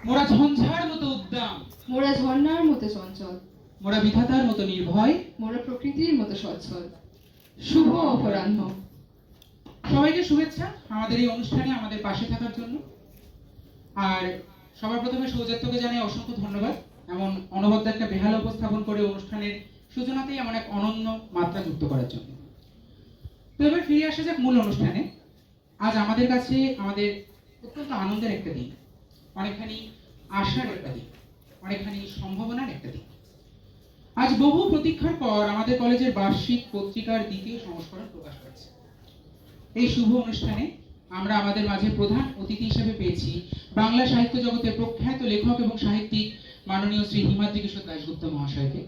মোরা ঝঞ্ঝার মতো উদ্দাম, মোরা ঝর্ণার মতো চঞ্চল, মোরা বিধাতার মতো নির্ভয়, মোরা প্রকৃতির মতো সচ্ছল। শুভ অপরাহ্ন। সবাইকে শুভেচ্ছা আমাদের এই অনুষ্ঠানে আমাদের পাশে থাকার জন্য। আর সবার প্রথমে সৌজাত্যকে জানাই অসংখ্য ধন্যবাদ, এমন অনবদ্য একটা বেহাল উপস্থাপন করে অনুষ্ঠানের সূচনাতেই এমন এক অনন্য মাত্রা যুক্ত করার জন্য। তো এবার ফিরে আসা যাক মূল অনুষ্ঠানে। আজ আমাদের কাছে আমাদের অত্যন্ত আনন্দের একটা দিন, অনেকখানি আশার একটা দিন, অনেকখানি সম্ভাবনার একটা দিন। আজ বহু প্রতীক্ষার পর আমাদের কলেজের বার্ষিক পত্রিকার দ্বিতীয় সংস্করণ প্রকাশ পাচ্ছে। এই শুভ অনুষ্ঠানে আমরা আমাদের মাঝে প্রধান অতিথি হিসেবে পেয়েছি বাংলা সাহিত্য জগতের প্রখ্যাত লেখক এবং সাহিত্যিক মাননীয় শ্রী হিমাদ্রি কিশোর দাশগুপ্ত মহাশয়কে।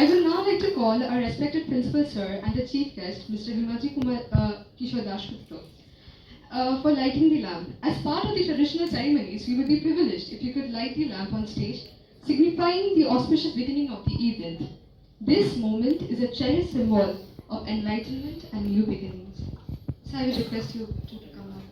I would now like to call our respected principal sir and the chief guest, Mr. Himadri Kishore Dashgupta, for lighting the lamp. As part of the traditional ceremonies, we would be privileged if you could light the lamp on stage, signifying the auspicious beginning of the event. This moment is a cherished symbol of enlightenment and new beginnings. So I would request you to come up.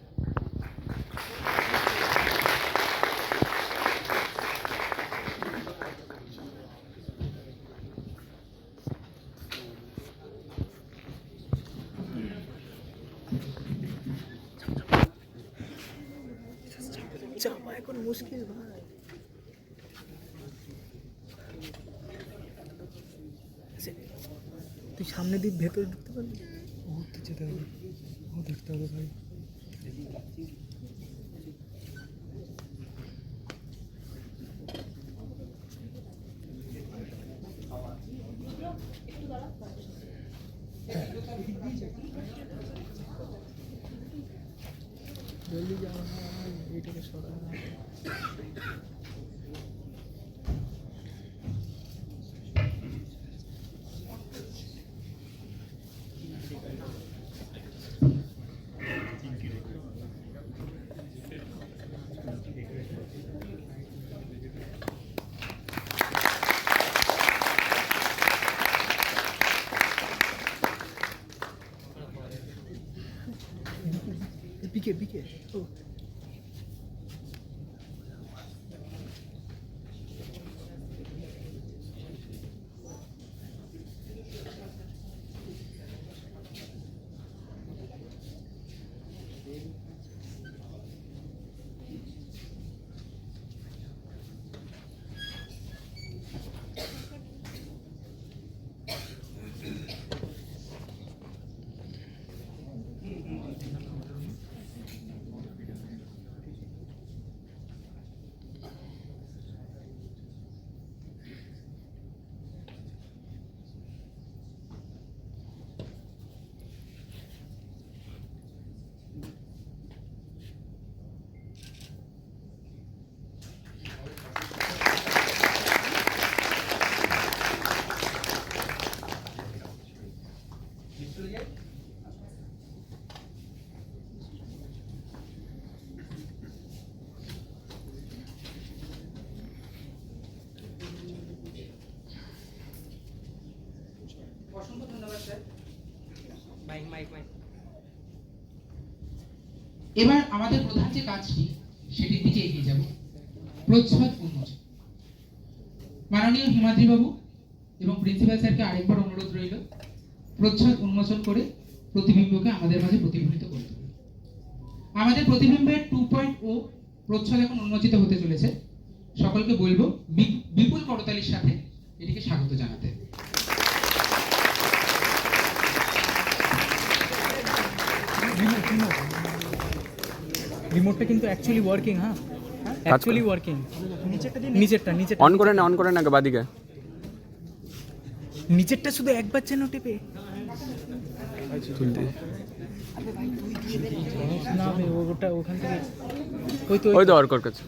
চাপা এখন মুশকিল ভাই। তুই সামনে দিয়ে ভেতরে ঢুকতে পারবি? ঘুরতে যেতে হবে, ও দেখতে হবে ভাই। জলদি যাওয়া হয়, এইটাকে সরা। পিকে পিকে ও এবার আমাদের প্রধান যে কাজটি সেটির দিকে এগিয়ে যাব। প্রচ্ছদ উন্মোচন। মাননীয় হিমাদ্রি বাবু এবং প্রিন্সিপাল স্যারকে আরেকবার অনুরোধ রইল প্রচ্ছদ উন্মোচন করে প্রতিবিম্বকে আমাদের মাঝে প্রতিফলিত করতে হবে। আমাদের প্রতিবিম্বের 2.0 প্রচ্ছদ এখন উন্মোচিত হতে চলেছে। সকলকে বলবো বিপুল করতালির সাথে এটিকে স্বাগত জানাতে। রিমোটটা কিন্তু অ্যাকচুয়ালি ওয়ার্কিং, হ্যাঁ অ্যাকচুয়ালি ওয়ার্কিং। নিচেরটা অন করে না বাদিকে নিচেরটা শুধু একবার যেন টেপে তুলতে না হবে, ওটা ওখান থেকে ওই তো অর্কর কাছে।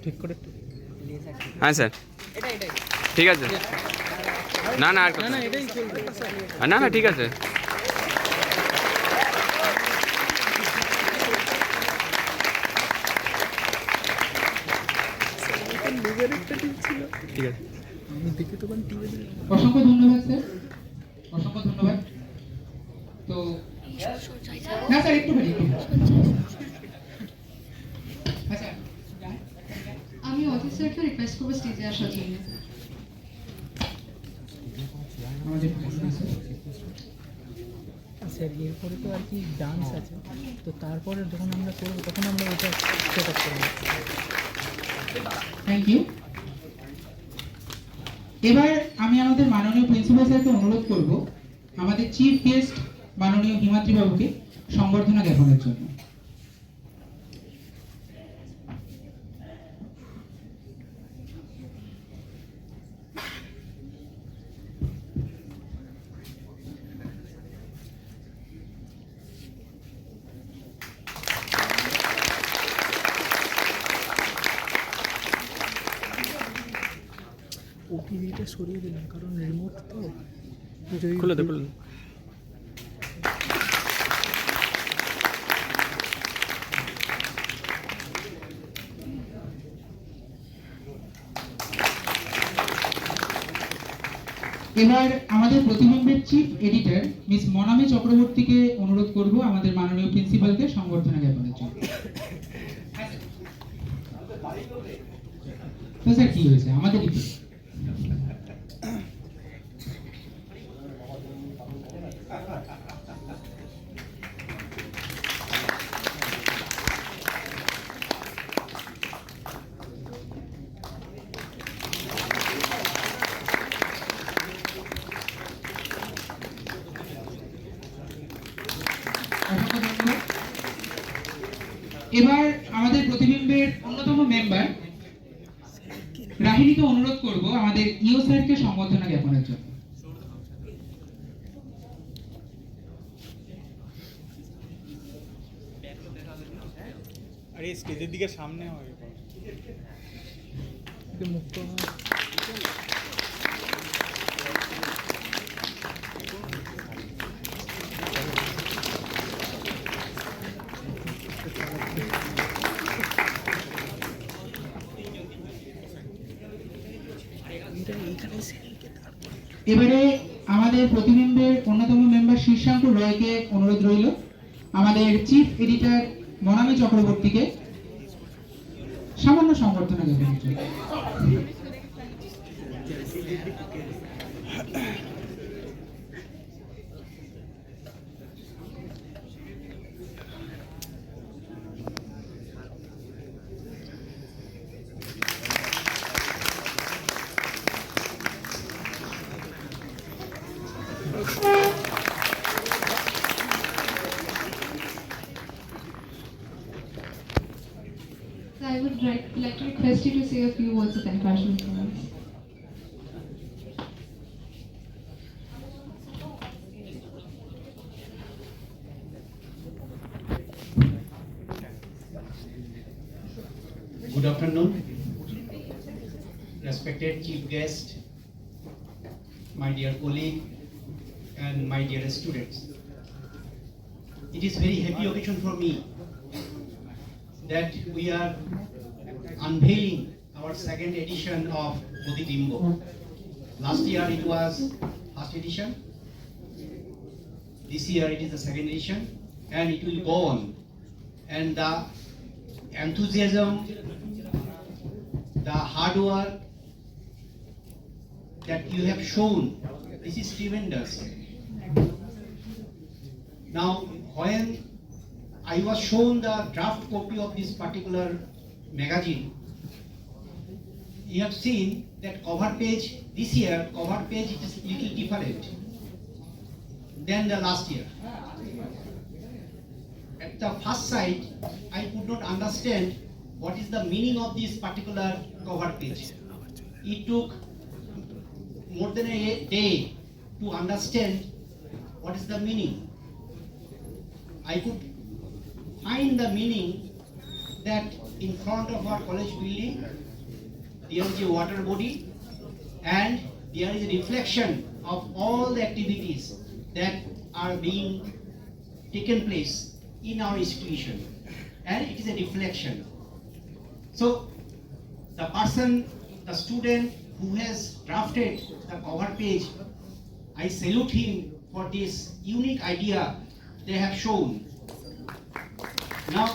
ঠিক করে হ্যাঁ স্যার, ঠিক আছে। না আর কথা না, এটাই চলবে। না ঠিক আছে। ঠিক আছে, আমি দেখে তখন টিভি অসংখ্য ধন্যবাদ স্যার, অসংখ্য ধন্যবাদ। তো না স্যার একটু বেরিয়ে আচ্ছা, আমি অজিত স্যারকে রিকোয়েস্ট করবো স্টেজে আসার জন্য। আমাদের স্যার এরপরে তো আর কি ডান্স আছে, তো তারপরে যখন আমরা করবো তখন আমরা ওটা সেট আপ করবো। Thank you. এবার আমি আমাদের মাননীয় প্রিন্সিপাল স্যারকে অনুরোধ করব আমাদের চিফ গেস্ট মাননীয় হিমাদ্রি বাবুকে সংবর্ধনা জ্ঞাপনের জন্য। ওটিভিটা সরিয়ে দিলাম কারণ রিমোট তো যদি খুলে দে। এবার আমাদের প্রতিবিম্বের চিফ এডিটর মিস মনামী চক্রবর্তীকে অনুরোধ করব আমাদের মাননীয় প্রিন্সিপালকে সংবর্ধনা জ্ঞাপনের জন্য। তো স্যার কি হয়েছে আমাদেরই তো। অসংখ্য ধন্যবাদ। এবার আমাদের প্রতিবিম্বের অন্যতম মেম্বার রাহিনীকে অনুরোধ করব আমাদের ইও স্যারকে সম্বর্ধনা জ্ঞাপনের জন্য। আরে স্টেজের দিকে সামনে হয় মুক্ত হয়। এবারে আমাদের প্রতিবিম্বের অন্যতম মেম্বার শীর্ষাঙ্কুর রয়কে অনুরোধ রইল আমাদের চিফ এডিটর মনামী চক্রবর্তীকে সামান্য সংবর্ধনা জ্ঞাপনের জন্য। So I would like to request you to say a few words of encouragement for us. Good afternoon, respected chief guest, my dear colleague, and my dear students. It is very happy occasion for me that we are unveiling our second edition of Bodhidimbo. Last year it was first edition. This year it is the second edition, and it will go on. And the enthusiasm, the hard work that you have shown, this is tremendous. Now, when I was shown the draft copy of this particular magazine, you have seen that cover page, this year cover page is little different than the last year. At the first sight, I could not understand what is the meaning of this particular cover page. It took more than a day to understand what is the meaning. I could find the meaning that in front of our college building there is a water body and there is a reflection of all the activities that are being taken place in our institution, and it is a reflection. So the person, the student who has drafted the cover page, I salute him for this unique idea they have shown. Now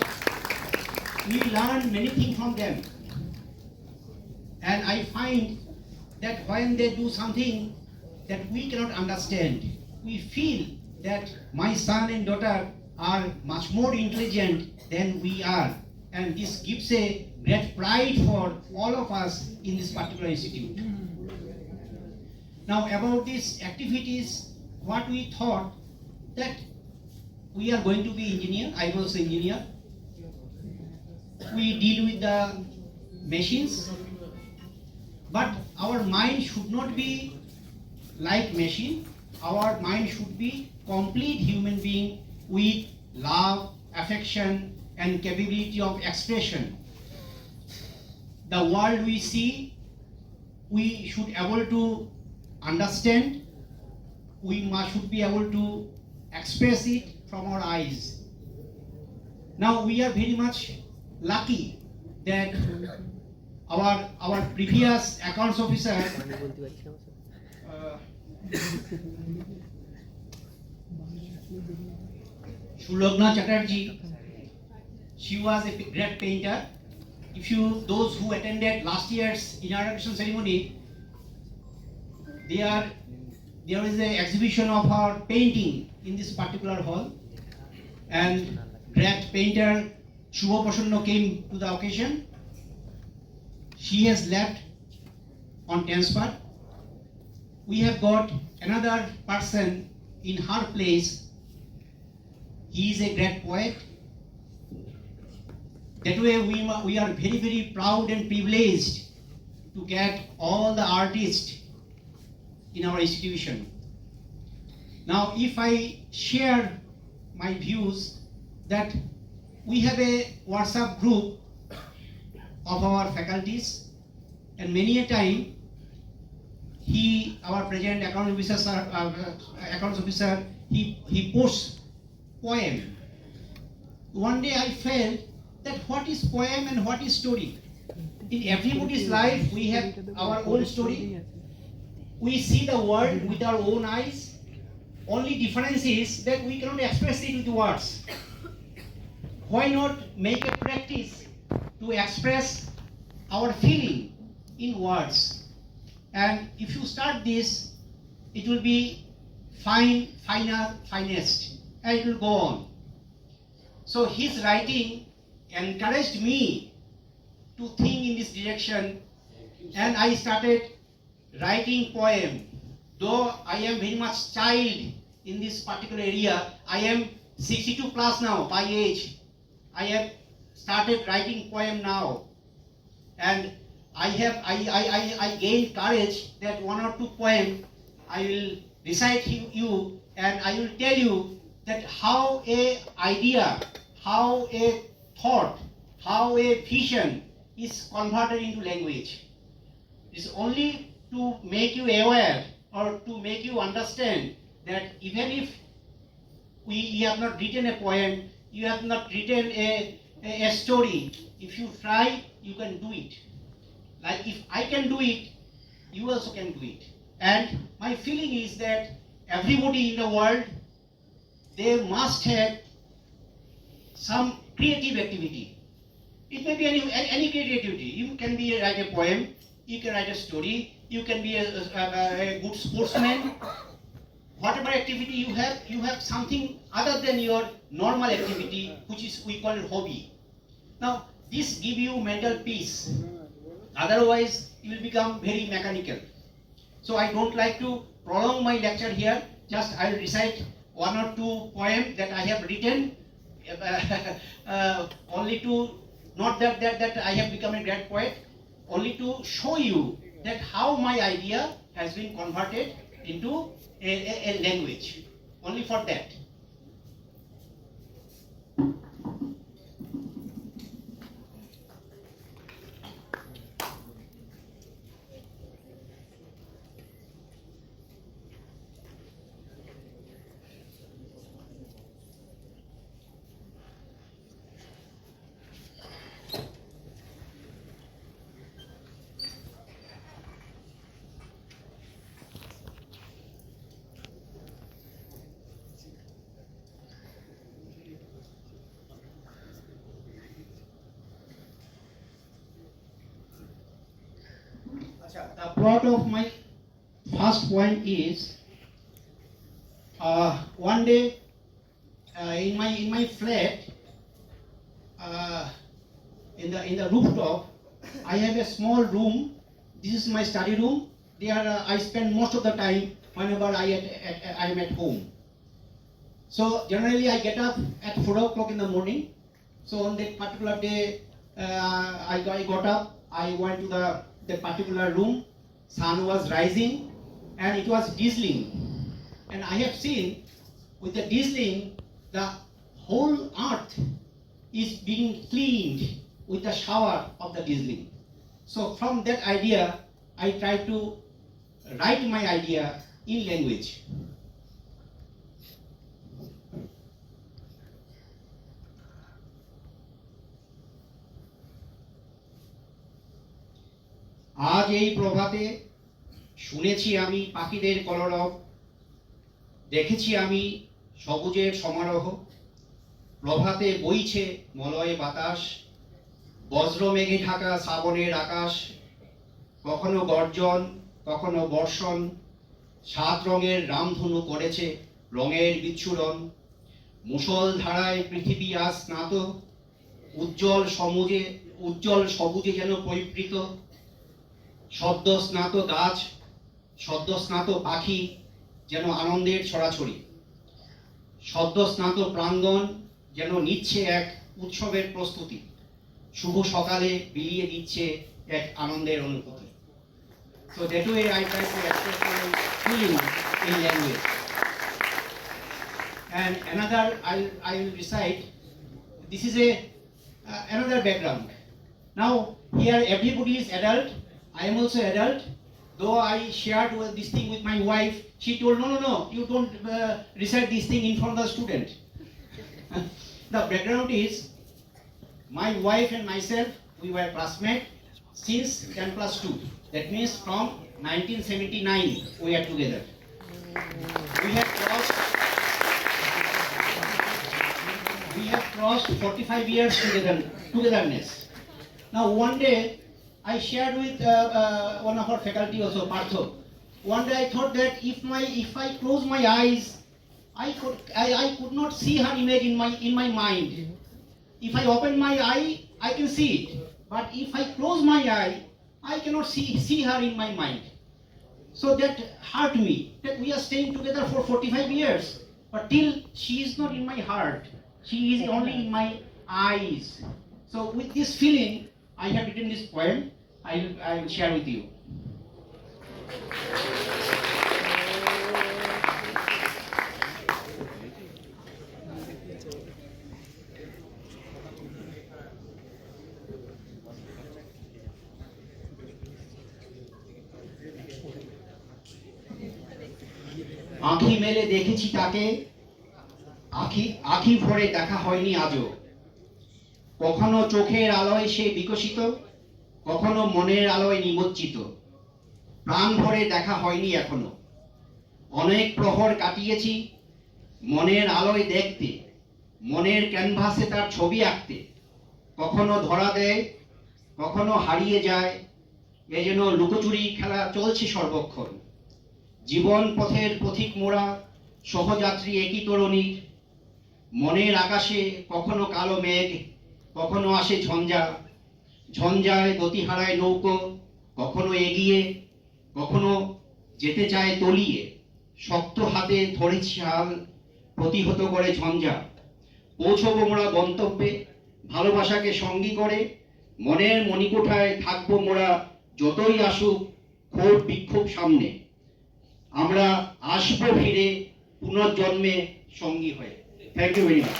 we learn many things from them, and I find that when they do something that we cannot understand, we feel that my son and daughter are much more intelligent than we are, and this gives a great pride for all of us in this particular institute. Now about these activities, what we thought that we are going to be engineer. I was engineer. We deal with the machines, but our mind should not be like machine. Our mind should be complete human being with love, affection, and capability of expression. The world we see, we should be able to understand. We should be able to express it from our eyes. Now we are very much lucky that our previous accounts officer Shulogna Chatterjee, she was a great painter. Those who attended last year's inauguration ceremony, there is an exhibition of her painting in this particular hall, and great painter Shubho Prasanna came to the occasion. She has left on transfer. We have got another person in her place. He is a great poet. That way we are very, very proud and privileged to get all the artists in our institution. Now if I share my views, that we have a WhatsApp group of our faculties, and many a time our present accounts officer, he posts poem. One day I felt that what is poem and what is story? In everybody's life we have our own story. We see the world with our own eyes. Only difference is that we cannot express it with words. Why not make a practice to express our feeling in words? And if you start this, it will be finer, finest, and it will go on. So his writing encouraged me to think in this direction, and I started writing poem. Though I am very much child in this particular area, I am 62 plus now by age. I have started writing poem now, and I gained courage that one or two poem I will recite you, and I will tell you that how a idea, how a thought, how a vision is converted into language. It's only to make you aware or to make you understand that even if you have not written a poem, you have not written a a story. If you try, you can do it. Like if I can do it, you also can do it. And my feeling is that everybody in the world, they must have some creative activity. It may be any creativity. You can be write a poem, you can write a story, you can be a good sportsman. Whatever activity you have something other than your normal activity, which is we call it hobby. Now this give you mental peace. Otherwise, you will become very mechanical. So I don't like to prolong my lecture here. Just I will recite one or two poems that I have written, only to not that I have become a great poet, only to show you that how my idea has been converted into a language. Only for that. The plot of my first poem is one day in my flat in the rooftop, I have a small room. This is my study room. There I spend most of the time whenever I am at home. So generally I get up at 4 o'clock in the morning. So on that particular day, I got up. I went to the particular room. Sun was rising and it was drizzling. And I have seen with the drizzling, the whole earth is being cleaned with the shower of the drizzling. So from that idea, I try to write my idea in language. আজ এই প্রভাতে শুনেছি আমি পাখিদের কলরব, দেখেছি আমি সবুজের সমারোহ। প্রভাতে বইছে মলয় বাতাস, বজ্র মেঘে ঢাকা শ্রাবণের আকাশ। কখনো গর্জন, কখনো বর্ষণ, 7 রঙের রামধনু করেছে রঙের বিচ্ছুরণ। মুষল ধারায় পৃথিবী আজ স্নাত, উজ্জ্বল সবুজে যেন পরিবৃত। সদ্য স্নাত গাছ, সদ্য স্নাত পাখি, যেন আনন্দের ছড়াছড়ি। সদ্য স্নাত প্রাঙ্গণ যেন নিচ্ছে এক উৎসবের প্রস্তুতি। শুভ সকালে বিলিয়ে দিচ্ছে এক আনন্দের অনুভূতি। So that way I try to express my feeling in language. And another I will recite. This is another background. Now here everybody is adult. I am also adult. Though I shared this thing with my wife, she told, no, you don't recite this thing in front of the student. The background is, my wife and myself, we were classmates since 10+2. That means from 1979 we are together. We have crossed 45 years togetherness. Now one day I shared with one of our faculty also, Partho. One day I thought that if I close my eyes, I could not see her image in my mind. If I open my eye, I can see it. But if I close my eye, I cannot see her in my mind. So that hurt me, that we are staying together for 45 years. But till she is not in my heart, she is only in my eyes. So with this feeling, I have written this poem. I will share with you. আঁখি মেলে দেখেছি তাকে, আঁখি ভরে দেখা হয়নি আজও। কখনো চোখের আলোয় সে বিকশিত, কখনো মনের আলোয় নিমজ্জিত। প্রাণ ভরে দেখা হয়নি এখনো, অনেক প্রহর কাটিয়েছি মনের আলোয় দেখতে, মনের ক্যানভাসে তার ছবি আঁকতে। কখনো ধরা দেয়, কখনো হারিয়ে যায়, এ যেন লুকোচুরি খেলা চলছে সর্বক্ষণ। জীবন পথের পথিক মোরা, সহযাত্রী একই তরুণীর। মনের আকাশে কখনো কালো মেঘ, কখনো আসে ঝঞ্ঝা, ঝঞ্ঝায় গতি হারায় নৌকো, কখনো এগিয়ে, কখনো যেতে চায় তলিয়ে। শক্ত হাতে ধরেছি হাল, প্রতিহত করে ঝঞ্ঝা। পৌঁছবো মোরা গন্তব্যে, ভালোবাসাকে সঙ্গী করে। মনের মণিকোঠায় থাকবো মোরা, যতই আসুক ক্ষোভ বিক্ষোভ সামনে। আমরা আসবো ফিরে পুনর্জন্মে সঙ্গী হয়ে। Thank you very much.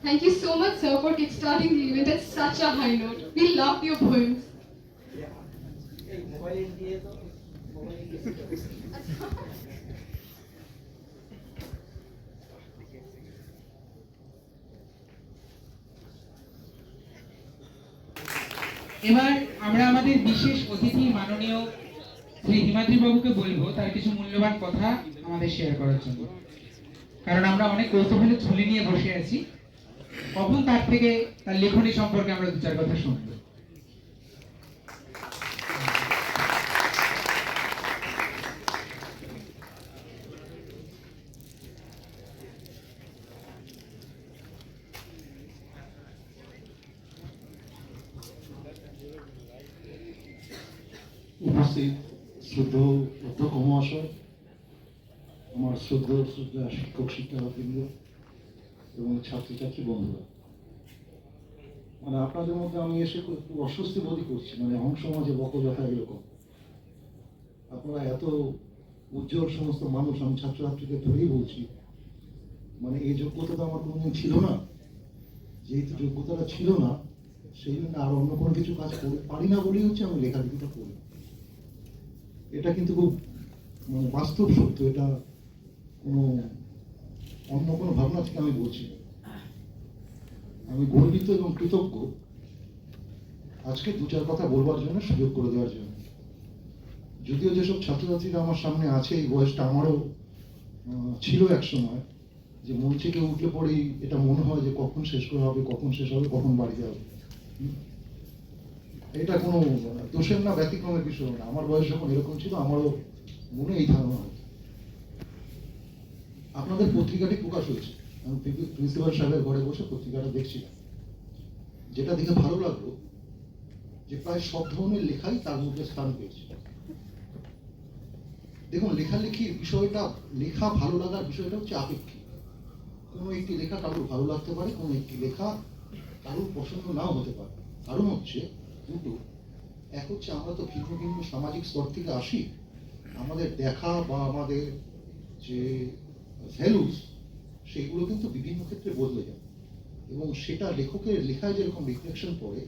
Thank you so much, sir, for kickstarting the event at such a high note. We love your poems. এবার আমরা আমাদের বিশেষ অতিথি মাননীয় শ্রী হিমাদ্রি বাবুকে বলবো তার কিছু মূল্যবান কথা আমাদের শেয়ার করার জন্য, কারণ আমরা অনেক কৌতূহলে ঝুলি নিয়ে বসে আছি, কখন তার থেকে তার লেখনী সম্পর্কে আমরা দু চার কথা শুনবো। উপস্থিত শ্রদ্ধেয় অধ্যক্ষ মহাশয়, আমার শ্রদ্ধা শিক্ষক শিক্ষাবৃন্দ এবং ছাত্রছাত্রী বন্ধুরা, মানে আপনাদের মধ্যে আমি এসে খুব অস্বস্তি বোধই করছি, মানে অংশ মাঝে বকব্যথা এরকম। আপনারা এত উজ্জ্বল সমস্ত মানুষ, আমি ছাত্রছাত্রীদের ধরেই বলছি, মানে এই যোগ্যতা তো আমার কোনোদিন ছিল না। যেহেতু যোগ্যতাটা ছিল না, সেই জন্য আর অন্য কোনো কিছু কাজ করে পারি না বলেই হচ্ছে আমি লেখালেখিটা করি। এটা কিন্তু খুব মানে বাস্তব সত্য, এটা কোনো অন্য কোনো ভাবনা থেকে আমি বলছি না। আমি গর্বিত এবং কৃতজ্ঞ আজকে দু চার কথা বলবার জন্য, সুযোগ করে দেওয়ার জন্য। যদিও যেসব ছাত্রছাত্রীরা আমার সামনে আছে, এই বয়সটা আমারও ছিল এক সময়, যে মঞ্চে কেউ উঠলে পরেই এটা মনে হয় যে কখন শেষ করা হবে, কখন শেষ হবে, কখন বাড়ি যাবে। এটা কোনো দোষের না, ব্যতিক্রমের বিষয় না। আমার বয়স যখন এরকম ছিল, আমারও মনে এই ধারণা হতো। আপনাদের পত্রিকাটি প্রকাশ হয়েছে, আমি প্রিন্সিপাল সাহেবের ঘরে বসে পত্রিকাটা দেখছিলাম। যেটা দেখে ভালো লাগলো যে প্রায় সব ধরনের লেখাই তার মধ্যে স্থান পেয়েছে। দেখুন, লেখালেখির বিষয়টা, লেখা ভালো লাগার বিষয়টা হচ্ছে আপেক্ষিক। কোনো একটি লেখা কারোর ভালো লাগতে পারে, কোনো একটি লেখা কারোর পছন্দ নাও হতে পারে। কারণ হচ্ছে দুটো। এক হচ্ছে আমরা তো ভিন্ন ভিন্ন সামাজিক স্তর থেকে আসি, আমাদের দেখা বা আমাদের যে ভ্যালুস সেইগুলো কিন্তু বিভিন্ন ক্ষেত্রে বদলে যায়, এবং সেটা লেখকের লেখায় যেরকম রিফ্লেকশন পড়ে,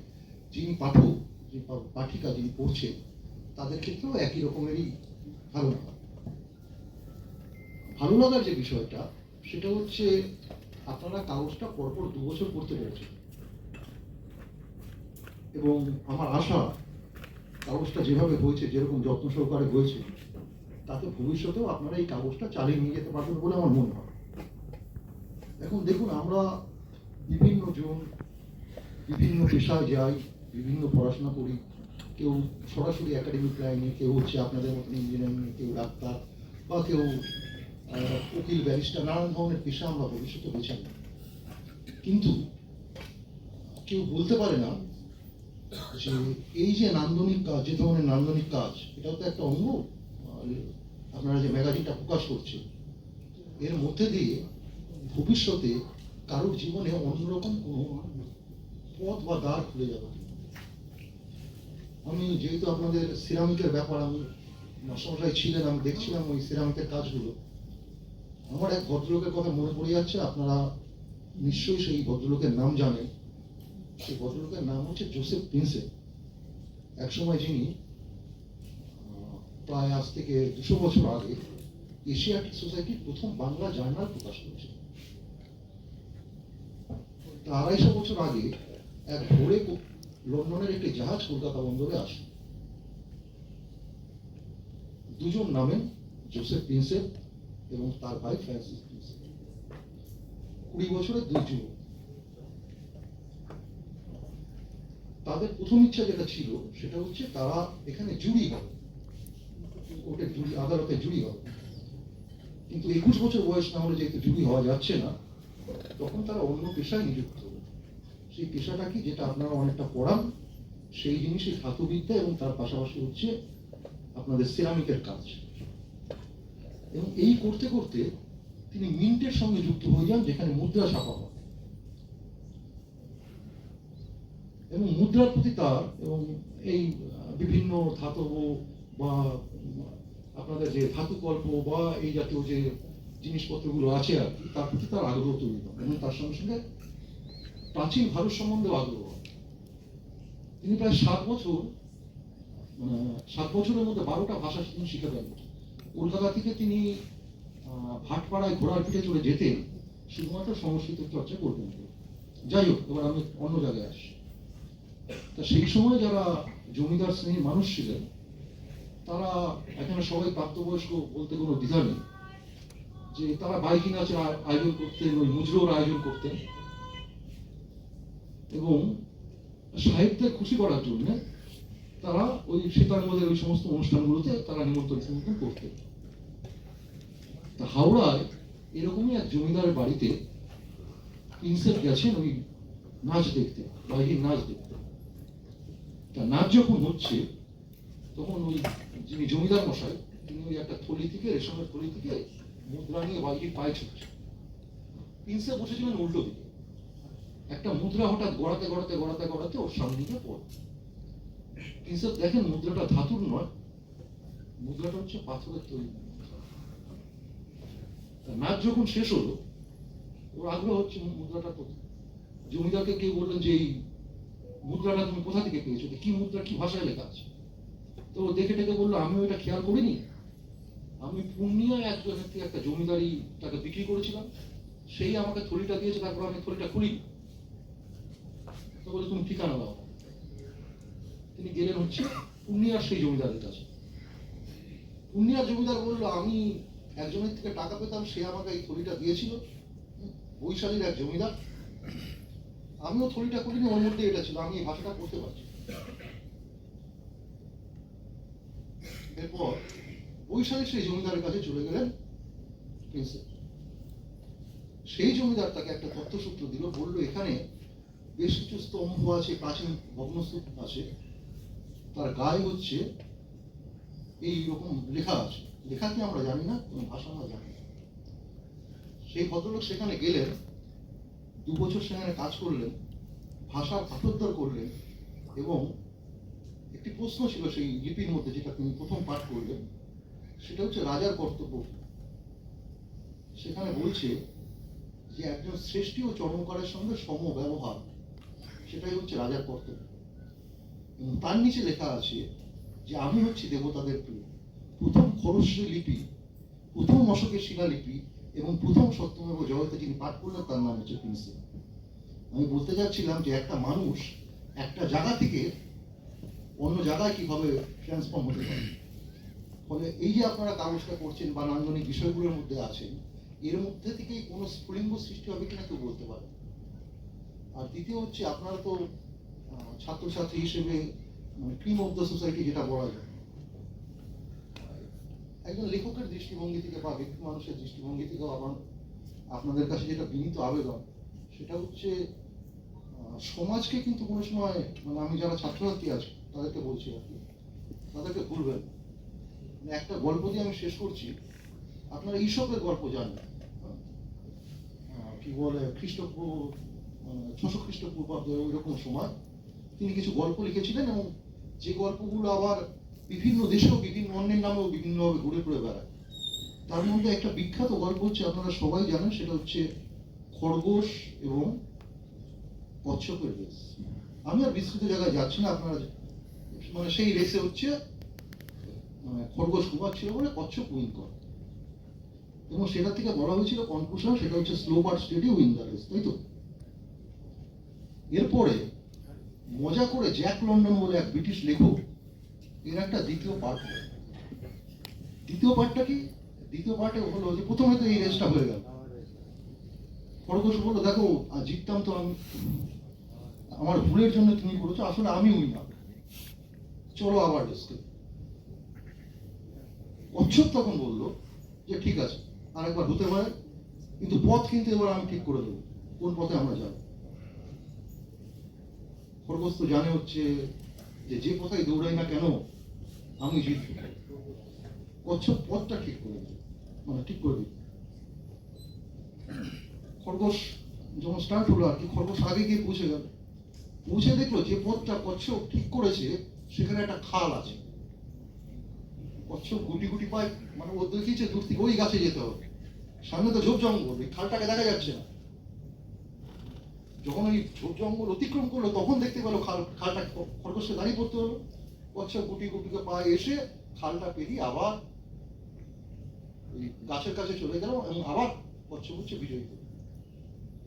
যিনি পাঠক, যে পাঠিকা যিনি পড়ছেন, তাদের ক্ষেত্রেও একই রকমেরই ধারণা হয়। ভালো লাগার যে বিষয়টা, সেটা হচ্ছে আপনারা কাগজটা পরপর 2 বছর পড়তে পেরেছেন, এবং আমার আশা কাগজটা যেভাবে হয়েছে, যেরকম যত্ন সহকারে হয়েছে, তাতে ভবিষ্যতেও আপনারা এই কাগজটা চালিয়ে নিয়ে যেতে পারবেন বলে আমার মনে হয়। এখন দেখুন, আমরা বিভিন্ন জন বিভিন্ন পেশায় যাই, বিভিন্ন পড়াশোনা করি। কেউ সরাসরি একাডেমিক লাইনে, কেউ হচ্ছে আপনাদের মতন ইঞ্জিনিয়ারিং, কেউ ডাক্তার, বা কেউ উকিল, ব্যারিস্টার, নানান ধরনের পেশা আমরা ভবিষ্যতে বেছে নিই। কিন্তু কেউ বলতে পারে না যে এই যে নান্দনিক কাজ, যে ধরনের নান্দনিক কাজ, এটাও তো একটা অঙ্গ। আপনারা যে ম্যাগাজিনটা প্রকাশ করছে, এর মধ্যে দিয়ে ভবিষ্যতে কারোর জীবনে অন্যরকম কোনো পথ বা দ্বার খুলে যাবে। আমি যেহেতু আপনাদের সিরামিকের ব্যাপার, আমি মাস্টারমশাই ছিলেন, আমি দেখছিলাম ওই সিরামিকের কাজগুলো। আমার এক ভদ্রলোকের কথা মনে পড়ে যাচ্ছে, আপনারা নিশ্চয়ই সেই ভদ্রলোকের নাম জানেন। সেই ভদ্রলোকের নাম হচ্ছে জোসেফ প্রিন্সে। একসময় যিনি প্রায় আজ থেকে 200 বছর আগে এশিয়াটিক সোসাইটির প্রথম বাংলা জার্নাল প্রকাশ করেছে। 250 বছর আগে এক ভোরে লন্ডনের একটি জাহাজ কলকাতা বন্দরে আসে। দুজন নামেন জোসেফ প্রিন্সেপ এবং তার ভাই ফ্রান্সিস প্রিন্সেপ। 20 বছরের দুই যুবক। তাদের প্রথম ইচ্ছা যেটা ছিল সেটা হচ্ছে তারা এখানে জুরি হবে, কোর্টের জুরি, আদালতে জুরি হবে। কিন্তু 21 বছর বয়স না হলে যেহেতু জুরি হওয়া যাচ্ছে না, তখন তারা অন্য পেশায় নিযুক্ত হলো। সেই পেশাটা কি, যেটা আপনারা অনেকটা পড়ান, সেই জিনিসই ধাতুবিদ্যা এবং তার পাশাপাশি হচ্ছে আপনাদের সিরামিকের কাজ। এবং এই করতে করতে তিনি মিন্টের সঙ্গে যুক্ত হয়ে যান, যেখানে মুদ্রা ছাপা হয়। এবং মুদ্রার প্রতি তার এবং এই বিভিন্ন ধাতব বা আপনাদের যে ধাতুকল্প বা এই জাতীয় যে জিনিসপত্রগুলো আছে আর কি, তার প্রতি তার আগ্রহ তৈরি হয় এবং তার সঙ্গে সঙ্গে প্রাচীন ভারত সম্বন্ধেও আগ্রহ হয়। তিনি প্রায় 7 বছরের মধ্যে 12টা ভাষা তিনি শিখে ফেলেন। কলকাতা থেকে তিনি ভাটপাড়ায় ঘোড়ার পিঠে চলে যেতেন শুধুমাত্র সংস্কৃত চর্চা করবেন। যাই হোক, এবার আমি অন্য জায়গায় আসি। তা সেই সময় যারা জমিদার শ্রেণীর মানুষ ছিলেন, তারা এখানে সবাই প্রাপ্তবয়স্ক বলতে কোনো দ্বিধা নেই, যে তারা বাইকি নাচের আয়োজন করতেন, ওই মুজরোর আয়োজন করতেন এবং সাহিত্যের খুশি করার জন্য তারা ওই শ্বেতাঙ্গদের ওই সমস্ত অনুষ্ঠানগুলোতে তারা নিমন্ত্রণ করতেন। তা হাওড়ায় এরকমই এক জমিদারের বাড়িতে প্রিন্সেপ গেছেন ওই নাচ দেখতে, বাইরের নাচ দেখতে। তা নাচ যখন হচ্ছে তখন ওই যিনি জমিদার মশাই, তিনি ওই একটা থলি থেকে, রেশমের থলি থেকে মুদ্রা নিয়ে বাইরের পায়ে ছুটছে। প্রিন্সেপ বসেছিলেন উল্টো দিকে। একটা মুদ্রা হঠাৎ গড়াতে গড়াতে গড়াতে গড়াতে ওর সামনে গিয়ে পড়ে। প্রিন্সেপ দেখেন মুদ্রাটা ধাতুর নয়, মুদ্রাটা হচ্ছে পাথরের তৈরি। নাচ যখন শেষ হলো, ওর আগ্রহ হচ্ছে মুদ্রাটা কোথায়। জমিদারকে কেউ বললেন যে এই মুদ্রাটা তুমি কোথা থেকে পেয়েছো, কি মুদ্রা, কি ভাষায় লেখা আছে। তো ও দেখে টেকে বললো, আমিও এটা খেয়াল করিনি, আমি পূর্ণিয়ায় একজনের থেকে একটা জমিদারি তাকে বিক্রি করেছিলাম, সেই আমাকে থলিটা দিয়েছে, তারপর আমি থলিটা খুলিনি। তো বলে, তুমি ঠিকানা দাও। তিনি গেলেন হচ্ছে পূর্ণিয়ার সেই জমিদারের কাছে। পূর্ণিয়ার জমিদার বললো, আমি একজনের থেকে টাকা পেতাম, সে আমাকে এই থলিটা দিয়েছিল, বৈশালীর এক জমিদার। আমিও থলিটা করিনি, ওর মধ্যে এটা ছিল, আমি এই ভাষাটা পড়তে পারছি। এরপর বৈশালীর সেই জমিদারের কাছে চলে গেলেন প্রিন্সেপ। সেই জমিদার তাকে একটা তথ্যসূত্র দিল, বললো এখানে বেশ কিছু স্তম্ভ আছে, প্রাচীন ভগ্নস্তূপ আছে, তার গায়ে হচ্ছে এই রকম লেখা আছে। লেখা কি আমরা জানি না, কোন ভাষা আমরা জানি না। সেই ভদ্রলোক সেখানে গেলেন, 2 বছর সেখানে কাজ করলেন, ভাষার পাঠোদ্ধার করলেন এবং একটি প্রশ্ন ছিল সেই লিপির মধ্যে, যেটা তিনি প্রথম পাঠ করলেন, সেটা হচ্ছে রাজার কর্তব্য। সেখানে বলছে যে একজন শ্রেষ্ঠী ও চরমকারের সঙ্গে সম ব্যবহার, সেটাই হচ্ছে রাজার কর্তব্য। এবং তার নিচে লেখা আছে যে আমি হচ্ছি দেবতাদের প্রিয়। প্রথম খরস্রী লিপি, প্রথম অশোকের শিলালিপি এবং প্রথম সত্যমেব জয়তে যিনি পাঠ করলেন, তার নাম হচ্ছে প্রিন্সেপ। আমি বলতে চাচ্ছিলাম যে একটা মানুষ একটা জায়গা থেকে অন্য জায়গায় কিভাবে ট্রান্সফর্ম হতে পারে। ফলে এই যে আপনারা কাগজটা করছেন বা নান্দনিক বিষয়গুলোর মধ্যে আছেন, এর মধ্যে থেকেই কোনো স্ফুলিঙ্গ সৃষ্টি হবে কিনা কেউ বলতে পারে। আর দ্বিতীয় হচ্ছে, আপনারা তো ছাত্রছাত্রী হিসেবে ক্রিম অফ দ্য সোসাইটি যেটা বলা যায়, একজন লেখকের দৃষ্টিভঙ্গি থেকে বা ব্যক্তি মানুষের দৃষ্টিভঙ্গি থেকেও আপনাদের কাছে যেটা বিনীত আবেদন, সেটা হচ্ছে সমাজকে কিন্তু কোনো সময়, মানে আমি যারা ছাত্রছাত্রী আছে তাদেরকে বলছি আর কি, তাদেরকে ভুলবেন। একটা গল্প দিয়ে আমি শেষ করছি। আপনারা ঈশপের গল্প জানেন, কি বলে খ্রিস্টপূর্ব 600 খ্রিস্টপূর্বাব্দে ওইরকম সময় তিনি কিছু গল্প লিখেছিলেন, এবং যে গল্পগুলো আবার বিভিন্ন দেশেও বিভিন্ন অন্যের নামেও বিভিন্নভাবে ঘুরে ঘুরে বেড়ায়। তার মধ্যে একটা বিখ্যাত গল্প হচ্ছে, আপনারা সবাই জানেন, সেটা হচ্ছে খরগোশ এবং কচ্ছপের রেস। আমি আর বিস্তৃত জায়গায় যাচ্ছি না, আপনারা সেই রেসে হচ্ছে খরগোশ ঘুমাচ্ছিল বলে কচ্ছপ উইন করে। এবং সেটা থেকে বলা হয়েছিল কনক্লুশন, সেটা হচ্ছে slow but steady win the race, তাই তো? এরপরে মজা করে জ্যাক লন্ডন বলে এক ব্রিটিশ লেখক, এর একটা দ্বিতীয় পার্ট। দ্বিতীয় পার্টটা কি? দ্বিতীয় পার্টে হলো যে প্রথমে তো এই রেসটা হয়ে গেল, খরগোশ বললো দেখো আর জিততাম তো আমি, আমার ভুলের জন্য তুমি করেছো, আসলে আমি উইনার, চলো আবার রেসকে। কচ্ছপ তখন বললো যে ঠিক আছে আরেকবার হতে পারে, কিন্তু পথ কিন্তু এবার আমি ঠিক করে দেবো, কোন পথে আমরা যাব। খরগোশ তো জানে হচ্ছে যে পথেই দৌড়াই না কেন আমি জিতবো। কচ্ছপ পথটা ঠিক করে দিল, মানে ঠিক করে দিল। খরগোশ যখন স্টার্ট হলো আর কি, খরগোশ আগে গিয়ে পৌঁছে গেল, পৌঁছে দেখলো যে পথটা কচ্ছপ ঠিক করেছে সেখানে একটা খাল আছে। কচ্ছপ গুটি গুটি পায়, মানে ও দেখিয়েছে দূর থেকে ওই গাছে যেতে হবে, সামনে তো ঝোপ জঙ্গল, এই খালটাকে দেখা যাচ্ছে না। যখন ওই ঝোপ জঙ্গল অতিক্রম করলো তখন দেখতে পেলো খালটা, খরগোশকে দাঁড়িয়ে পড়তে হলো। কচ্ছপ গুটি গুটিকে পায়ে এসে খালটা পেরিয়ে আবার ওই গাছের কাছে চলে গেল এবং আবার কচ্ছপ হচ্ছে বিজয়ী।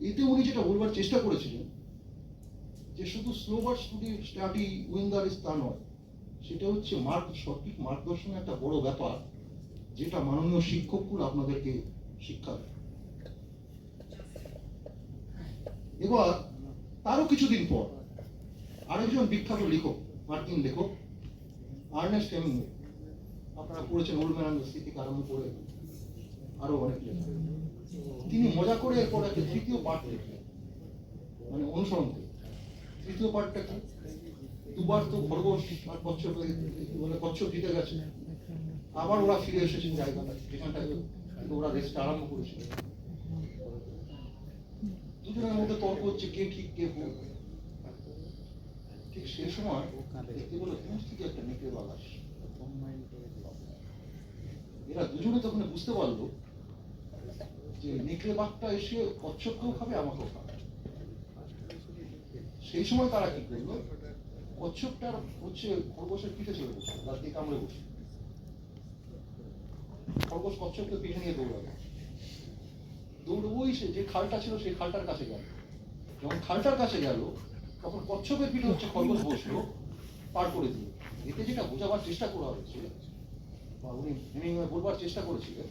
এতে উনি যেটা বলবার চেষ্টা করেছিলেন যে শুধু slow but study win the race তা নয়, সেটা হচ্ছে সঠিক মার্গদর্শনের একটা বড় ব্যাপার, যেটা মাননীয় শিক্ষকগুলো আপনাদেরকে শিক্ষা দেয়। এবার তারও কিছুদিন পর আরেকজন বিখ্যাত লেখক, মার্কিন লেখক আর্নেস্ট হেমিংওয়ে, আপনারা পড়েছেন old man and the sea থেকে আরম্ভ করে আরো অনেক লেখক, তিনি মজা করে এরপর একটা তৃতীয় পার্ট লিখলেন, মানে অনুসরণ করে। তৃতীয় পার্টটা কি? দুবার তো খরগোশ আর কচ্ছপ বলে কচ্ছপ জিতে গেছে, আবার ওরা ফিরে এসেছে জায়গাটা যেখানটায় ওরা রেসটা আরম্ভ করেছিল। দুজনের মধ্যে তর্ক হচ্ছে কে ঠিক কে ভুল। ঠিক সেই সময় দেখতে পেল দূর থেকে একটা নেকড়ে বাঘ আসে। এরা দুজনে তখন বুঝতে পারলো যে নেকড়ে বাঘটা এসে কচ্ছপকেও খাবে আমাকেও খাবে। সেই সময় তারা কি করলো, কচ্ছপটার হচ্ছে খরগোশের পিঠে চলে বসে, তার দিয়ে কামড়ে বসে। খরগোশ কচ্ছপকে পিঠে নিয়ে দৌড়াবে, দৌড়বই সে যে খালটা ছিল সেই খালটার কাছে গেল। যখন খালটার কাছে গেল তখন কচ্ছপের পিঠে হচ্ছে খরগোশ বসলো, পার করে দিল। এতে যেটা বোঝাবার চেষ্টা করা হচ্ছে বা উনি বলবার চেষ্টা করেছিলেন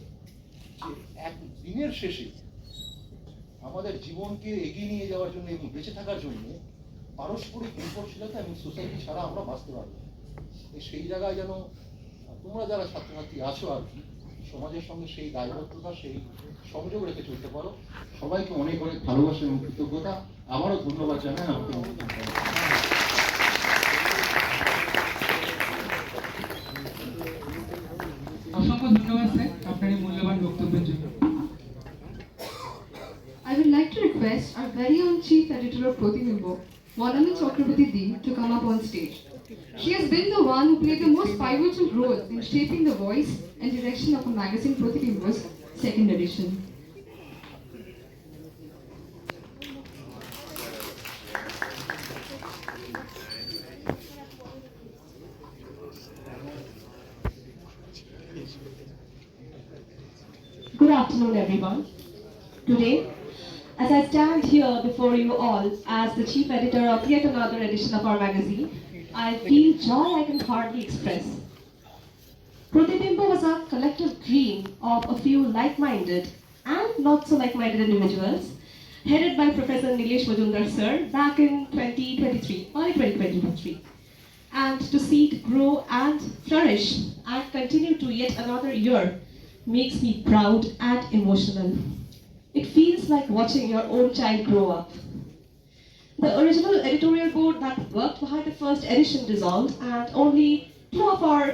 যে এক দিনের শেষে আমাদের জীবনকে এগিয়ে নিয়ে যাওয়ার জন্য এবং বেঁচে থাকার জন্য পারস্পরিক নির্ভরশীলতা এবং সোসাইটি ছাড়া আমরা বাঁচতে পারবো। সেই জায়গায় যেন তোমরা যারা ছাত্রছাত্রী আছো আর কি, সমাজের সঙ্গে সেই দায়বদ্ধতা, সেই সংযোগ রেখে চলতে পারো। সবাইকে অনেক অনেক ভালোবাসা এবং কৃতজ্ঞতা, আবারও ধন্যবাদ জানাই আমাকে। অসংখ্য ধন্যবাদ স্যার আপনার এই মূল্যবান বক্তব্যের জন্য। I would like to request our very own Chief Editor of Protibimbo, Monami Chakraborty Dee, to come up on stage. She has been the one who played the most pivotal role in shaping the voice and direction of a magazine, Protibimbo's second edition. Good afternoon, everyone. Today, as I stand here before you all as the chief editor of yet another edition of our magazine, I feel joy I can hardly express. Protibimbo was a collective dream of a few like-minded and not so like-minded individuals, headed by Professor Nilesh Majumdar sir back in 2023, early 2023. And to see it grow and flourish and continue to yet another year makes me proud and emotional. It feels like watching your own child grow up. The original editorial board that worked behind the first edition dissolved, and only 2 of our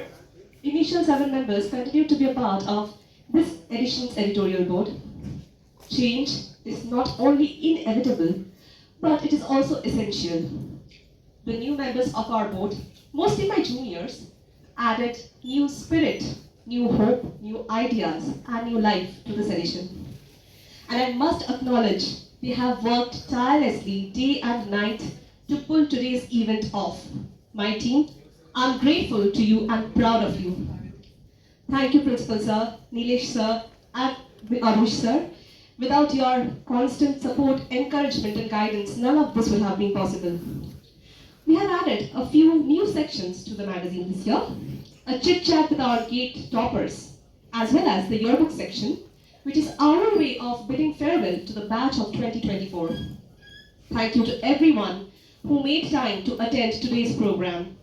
initial 7 members continue to be a part of this edition's editorial board. Change is not only inevitable, but it is also essential. The new members of our board, mostly my juniors, added new spirit, new hope, new ideas, and new life to this edition. And I must acknowledge they have worked tirelessly day and night to pull today's event off. My team, I'm grateful to you and proud of you. Thank you, Principal Sir, Nilesh Sir, And Arush sir, without your constant support, encouragement and guidance, none of this would have been possible. We have added a few new sections to the magazine this year. A chit-chat with our gate toppers, as well as the yearbook section, which is our way of bidding farewell to the batch of 2024. Thank you to everyone who made time to attend today's program.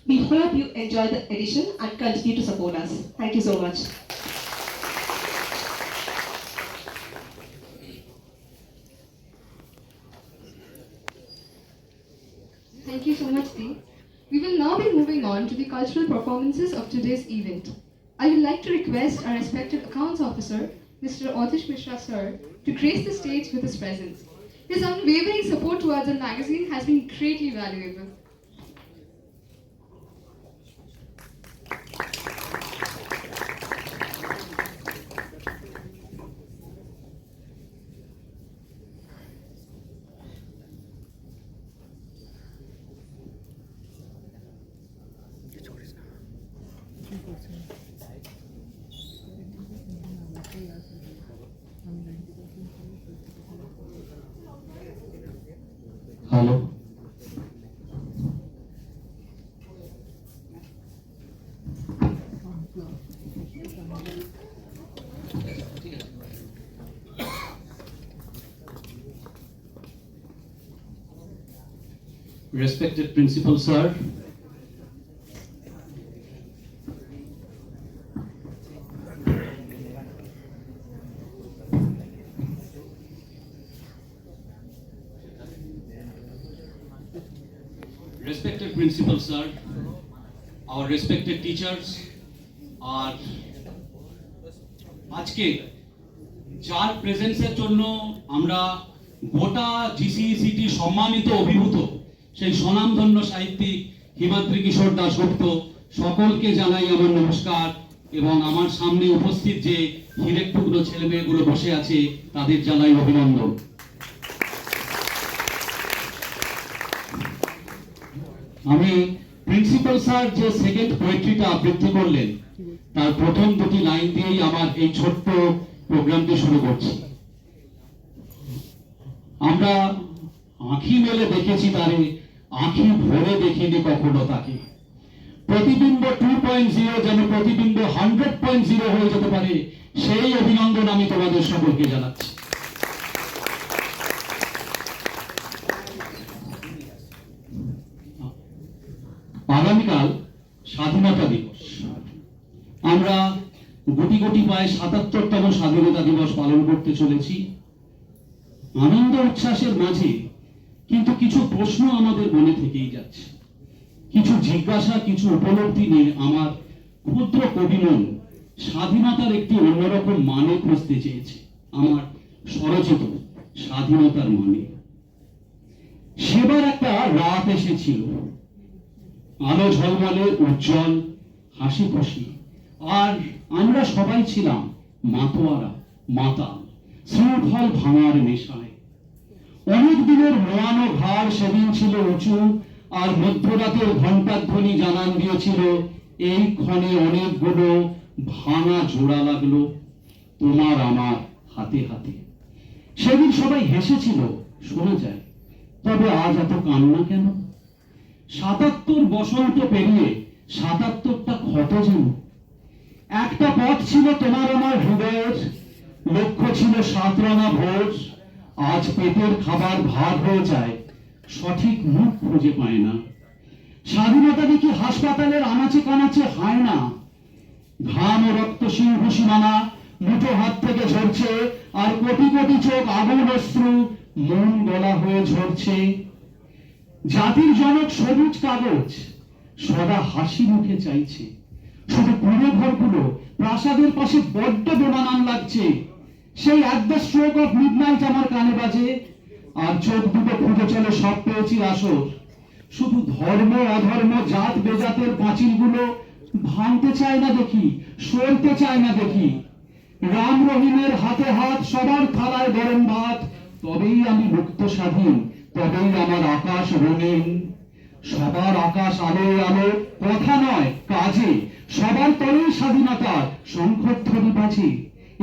We hope you enjoy the edition and continue to support us. Thank you so much. Thank you so much, Dee. We will now be moving on to the cultural performances of today's event. I would like to request our respected accounts officer, Mr. Autish Mishra sir, to grace the stage with his presence. His unwavering support towards the magazine has been greatly valuable. Hello. Respected Principal Sir, respected Principal Sir, our respected teachers, আর আজকে যার প্রেজেন্সের জন্য আমরা গোটা জিসিইসিটি সম্মানিত অভিভূত সেই স্বনামধন্য সাহিত্যিক হিমাদ্রি কিশোর দাশগুপ্ত সকলকে জানাই আমার নমস্কার এবং আমার সামনে উপস্থিত যে হিরেক টুকরো ছেলে মেয়েগুলো বসে আছে তাদের জানাই অভিনন্দন। আমি প্রিন্সিপাল স্যার যে সেকেন্ড পোয়েট্রিটা আবৃত্তি করলেন তার প্রথম দুটি লাইন দিয়েই আমার এই ছোট্ট প্রোগ্রামটি শুরু করছি। আমরা আঁখি মেলে দেখেছি তারে, আঁখি ভরে দেখিনি কখনো তাকে। প্রতিবিম্ব 2.0 যেন প্রতিবিম্ব 100.0 হয়ে যেতে পারে সেই অভিনন্দন আমি তোমাদের সকলকে জানাচ্ছি। আগামীকাল স্বাধীনতা দিবস, আমরা গুটি গুটি পায়ে ৭৭তম স্বাধীনতা দিবস পালন করতে চলেছি। আনন্দ উচ্ছ্বাসের মাঝে কিন্তু কিছু প্রশ্ন আমাদের মনে থেকেই যাচ্ছে, কিছু জিজ্ঞাসা, কিছু উপলব্ধি নিয়ে আমার ক্ষুদ্র কবিমন স্বাধীনতার একটি অন্যরকম মানে খুঁজতে চেয়েছে, আমার স্বরচিত স্বাধীনতার মানে। সেবার একটা রাত এসেছিল, আলো ঝলমলে, উজ্জ্বল, হাসি খুশি, আর আমরা সবাই ছিলাম মাতোয়ারা, মাতাল, শৃঙ্খল ভাঙার নেশায়। অনেক দিনের নোয়ানো ঘাড় সেদিন ছিল উঁচু, আর মধ্যরাতের ঘণ্টাধ্বনি জানান দিয়েছিল এই ক্ষণে অনেকগুলো ভাঙা জোড়া লাগলো তোমার আমার হাতে হাতে। সেদিন সবাই হেসেছিল শোনা যায়, তবে আজ এত কান্না কেন? ৭৭ বসন্ত পেরিয়ে ৭৭টা ক্ষত যেন। একটা পথ ছিল তোমার আমার হৃদয়ের, লক্ষ্য ছিল ৭ রাঙা ভোর। আজ পেটের খাবার ভাগ হয়ে যায়, সঠিক মুখ খুঁজে পায় না। স্বাধীনতা দেখি হাসপাতালের আনাচে কানাচে হায় না, ঘাম ও রক্ত সিংহ সীমানা মুঠো হাত থেকে ঝরছে, আর কোটি কোটি চোখ আগুন অশ্রু মন গলা হয়ে ঝরছে। জাতির জনক সবুজ কাগজ সদা হাসি মুখে চাইছে, শুধু পুরো ঘরগুলো প্রাসাদের পাশে বড্ড বেমানান লাগছে। সেই at the stroke of midnight আমার কানে বাজে, আর চোখ দুটো খুঁজে চলে সব পেয়েছি আসর। শুধু ধর্ম অধর্ম জাত বেজাতের পাঁচিলগুলো ভাঙতে চায় না দেখি, সরতে চায় না দেখি। রাম রহিমের হাতে হাত, সবার থালায় গরম ভাত, তবেই আমি মুক্ত স্বাধীন, তবেই আমার আকাশ রঙিন। সবার আকাশ আলোয় আলো, কথা নয় কাজে, সবার তরেই স্বাধীনতার শঙ্খধ্বনি বাজে।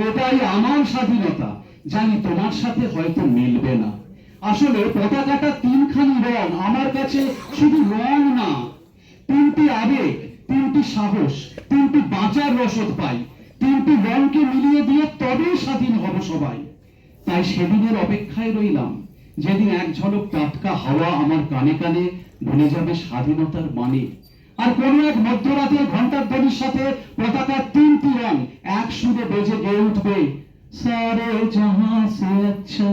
এটাই আমার স্বাধীনতা, জানি তোমার সাথে হয়তো মিলবে না। আসলে পতাকাটা তিনখানি রং আমার কাছে শুধু রং না, তিনটি আবেগ, তিনটি সাহস, তিনটি বাঁচার রসদ পাই। তিনটি রংকে মিলিয়ে দিয়ে তবেই স্বাধীন হব সবাই। তাই সেদিনের অপেক্ষায় রইলাম, যেদিন এক ঝলক টাটকা হাওয়া আমার কানে কানে বলে যাবে স্বাধীনতার মানে। আর কোন এক মধ্যরাতের ঘন্টার ধ্বনির সাথে পতাকার তিনটি রং এক সুরে বেজে গেয়ে উঠবে, সারে জাহাঁ সে আচ্ছা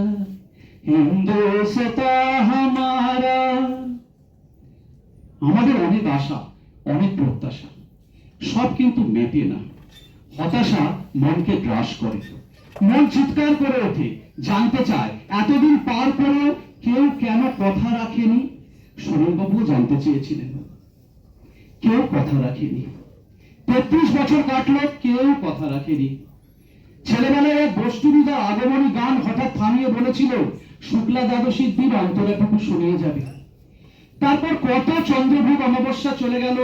হিন্দুস্তা হামারা। আমাদের অনেক আশা, অনেক প্রত্যাশা, সব কিন্তু মেটে না। হতাশা মনকে গ্রাস করে, মন চিৎকার করে ওঠে, জানতে চায় এতদিন পার করেও কেউ কেন কথা রাখেনি। সুনীলবাবু জানতে চেয়েছিলেন, কেউ কথা রাখেনি। 33 বছর কাটলো, কেউ কথা রাখেনি। ছেলেবেলায় এক বস্তুবিদা আগমনী গান হঠাৎ থামিয়ে বলেছিল, শুক্লা দ্বাদশীর দিন অন্তরাটুকু শুনিয়ে যাবে। তারপর কত চন্দ্রভোগ অমাবস্যা চলে গেল,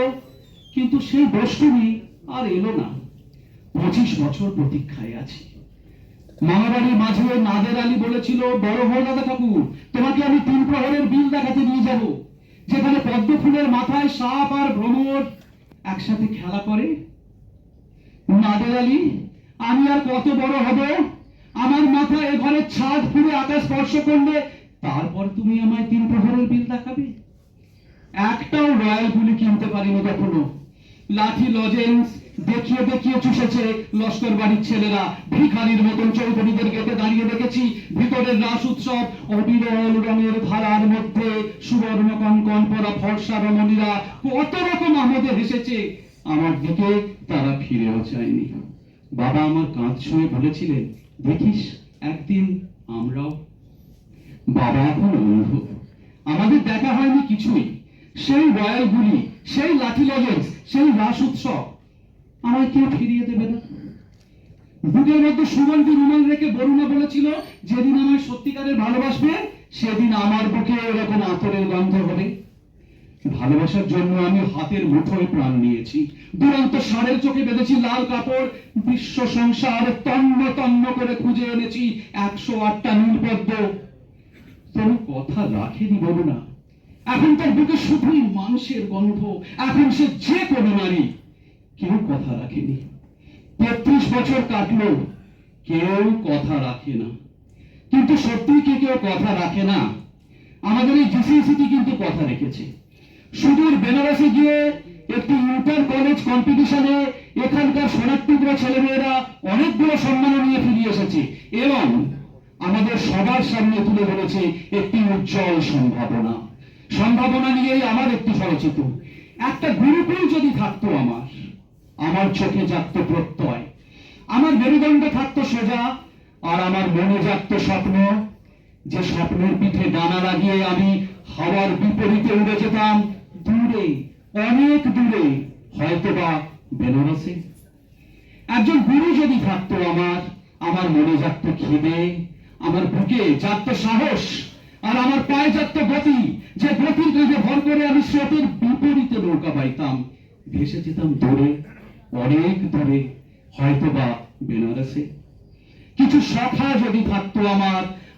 কিন্তু সেই বস্তুবি আর এলো না। 25 বছর প্রতীক্ষায় আছি। মামাবাড়ির মাঝে নাদের আলী বলেছিল, বড় হও দাদা ঠাকুর, তোমাকে আমি 3 প্রহরের বিল দেখাতে নিয়ে যাব, যেখানে পদ্ম ফুলের মাথায় সাপ আর ভ্রমর একসাথে খেলা করে। নাদের আলী, আমি আর কত বড় হব? আমার মাথা এ ঘরের ছাদ ফুঁড়ে আকাশ স্পর্শ করলে তারপর তুমি আমায় 3 প্রহরের বিল দেখাবে? একটাও রয়্যাল গুলি কিনতে পারিনি কখনো। লাঠি লজেন্স দেখিয়ে দেখিয়ে চুষেছে লস্কর বাড়ির ছেলেরা। ভিখারির মতন চৌধুরীদের গেটে দাঁড়িয়ে দেখেছি ভিতরের রাস উৎসব। অবিরল রঙের ধারার মধ্যে সুবর্ণ কঙ্কন পরা ফর্সা রমণীরা কত রকম আমোদে হেসেছে। আমার দিকে তারা ফিরেও চায়নি। বাবা আমার কাঁধ ছুঁয়ে বলেছিলেন, দেখিস একদিন আমরাও। বাবা এখন অন্ধ, আমাদের দেখা হয়নি কিছুই। সেই রয়্যাল গুলি, সেই লাঠি লজেন্স, সেই রাস উৎসব আমায় কেউ ফিরিয়ে দেবে না। বুকের মধ্যে সুগন্ধি রুমাল রেখে বরুণা বলেছিল, যেদিন আমায় সত্যিকারের ভালোবাসবে সেদিন আমার বুকে এরকম আতরের গন্ধ হবে। ভালোবাসার জন্য আমি হাতের মুঠোয় প্রাণ নিয়েছি। দুরন্ত ষাঁড়ের চোখে বেঁধেছি লাল কাপড়। বিশ্ব সংসার তন্ন তন্ন করে খুঁজে এনেছি 108টা নীলপদ্ম। তবু কথা রাখেনি বরুণা। এখন তার বুকে শুধুই মাংসের গন্ধ। এখন সে যে কোনো নারী। কেউ কথা রাখেনি। 33 বছর কাটলো, কেউ কথা রাখে না। কিন্তু সত্যি কি কেউ কথা রাখে না? আমাদের এই জিসিসিটি কিন্তু কথা রেখেছে। সুদূর বেনারসে গিয়ে একটি ইন্টার কলেজ কম্পিটিশনে এখানকার সোনার টুকরা ছেলেমেয়েরা অনেকগুলো সম্মান নিয়ে ফিরে এসেছে এবং আমাদের সবার সামনে তুলে ধরেছে একটি উজ্জ্বল সম্ভাবনা। সম্ভাবনা নিয়েই আমার একটি স্বরচিত একটা গুরুকুল যদি থাকতো, আমার চোখে জাগতো প্রত্যয়, আমার মেরুদণ্ড থাকতো সোজা, আর আমার মনে জাগতো স্বপ্ন। যে স্বপ্নের পিঠে ডানা লাগিয়ে আমি হাওয়ার বিপরীতে উড়ে যেতাম দূরে, অনেক দূরে, হয়তোবা বেনারসে। একজন গুরু যদি থাকতো আমার মনে জাগতো খিদে, আমার বুকে জাগতো সাহস, আর আমার পায়ে জাগতো গতি। যে গতির কাঁধে ভর করে আমি স্রোতের বিপরীতে নৌকা বাইতাম, ভেসে যেতাম দূরে, অনেক দূরে, হয়তোবা বেনারসে। কিছু সখা যদি থাকতো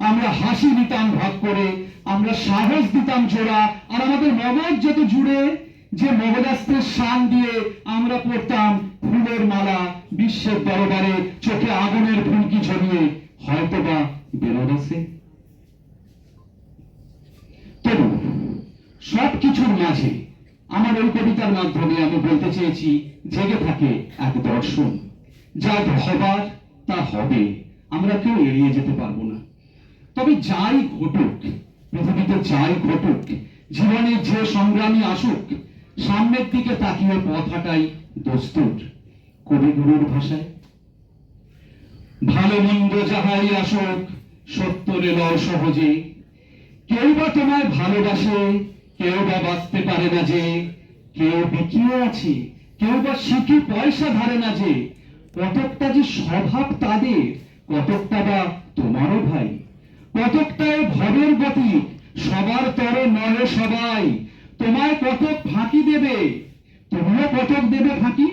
আমরা হাসি দিতাম ভাগ করে, আমরা সাহস দিতাম জোড়া, আর আমাদের মগজ যেত জুড়ে। যে মগজাস্ত্রের শান দিয়ে আমরা পড়তাম ফুলের মালা বিশ্বের দরবারে, চোখে আগুনের ফুলকি ঝরিয়ে, হয়তোবা বেনারসে। তবু সবকিছুর মাঝে আমার এই কবিতার মাধ্যমে আমি বলতে চেয়েছি, জেগে থাকে এক দর্শন। যা হবার তা হবে, আমরা কেউ এড়িয়ে যেতে পারবো না। তবে যাই ঘটুক, পৃথিবীতে যাই ঘটুক, জীবনে যে সংগ্রামী আসুক, সামনের দিকে তাকিয়ে পথ হাঁটাই দস্তুর। কবিগুরুর ভাষায়, ভালো মন্দ যাহাই আসুক, সত্যরে লও সহজে। কেউ বা তোমায় ভালোবাসে, কেউ বা বাঁচতে পারে না যে। কেউ বিকিয়ে আছে, কেউ বা শিখি পয়সা ধারে না যে। কতকটা যে স্বভাব তাদের, কতকটা বা তোমারও ভাই। কতকটায় ভবের গতি, সবার তরে নয় সবাই। তোমায় কতক ফাঁকি দেবে, তুমিও কতক দেবে ফাঁকি।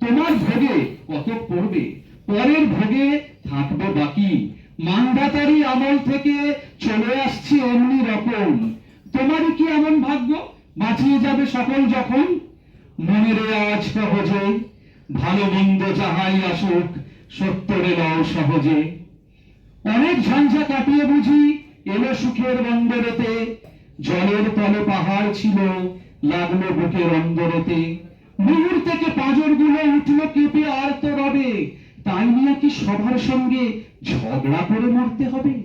তোমার ভোগে কতক পড়বে, পরের ভোগে থাকবে বাকি। মান্ধাতারি আমল থেকে চলে আসছে এমনি রকম, তোমারই কি এমন ভাগ্য বাঁচিয়ে যাবে সকল যখন? মনের আজ সহজে ভালো মন্দ যাহাই আসুক, সত্যরে লও সহজে। অনেক ঝঞ্ঝা কাটিয়ে বুঝি এলো সুখের বন্দরেতে, জলের তলে পাহাড় ছিল লাগলো বুকের অন্দরেতে। মুহুর থেকে পাঁজর গুলো উঠলো কেঁপে আর তো রবে, তাই নিয়ে কি সবার সঙ্গে ঝগড়া করে মরতে হবে?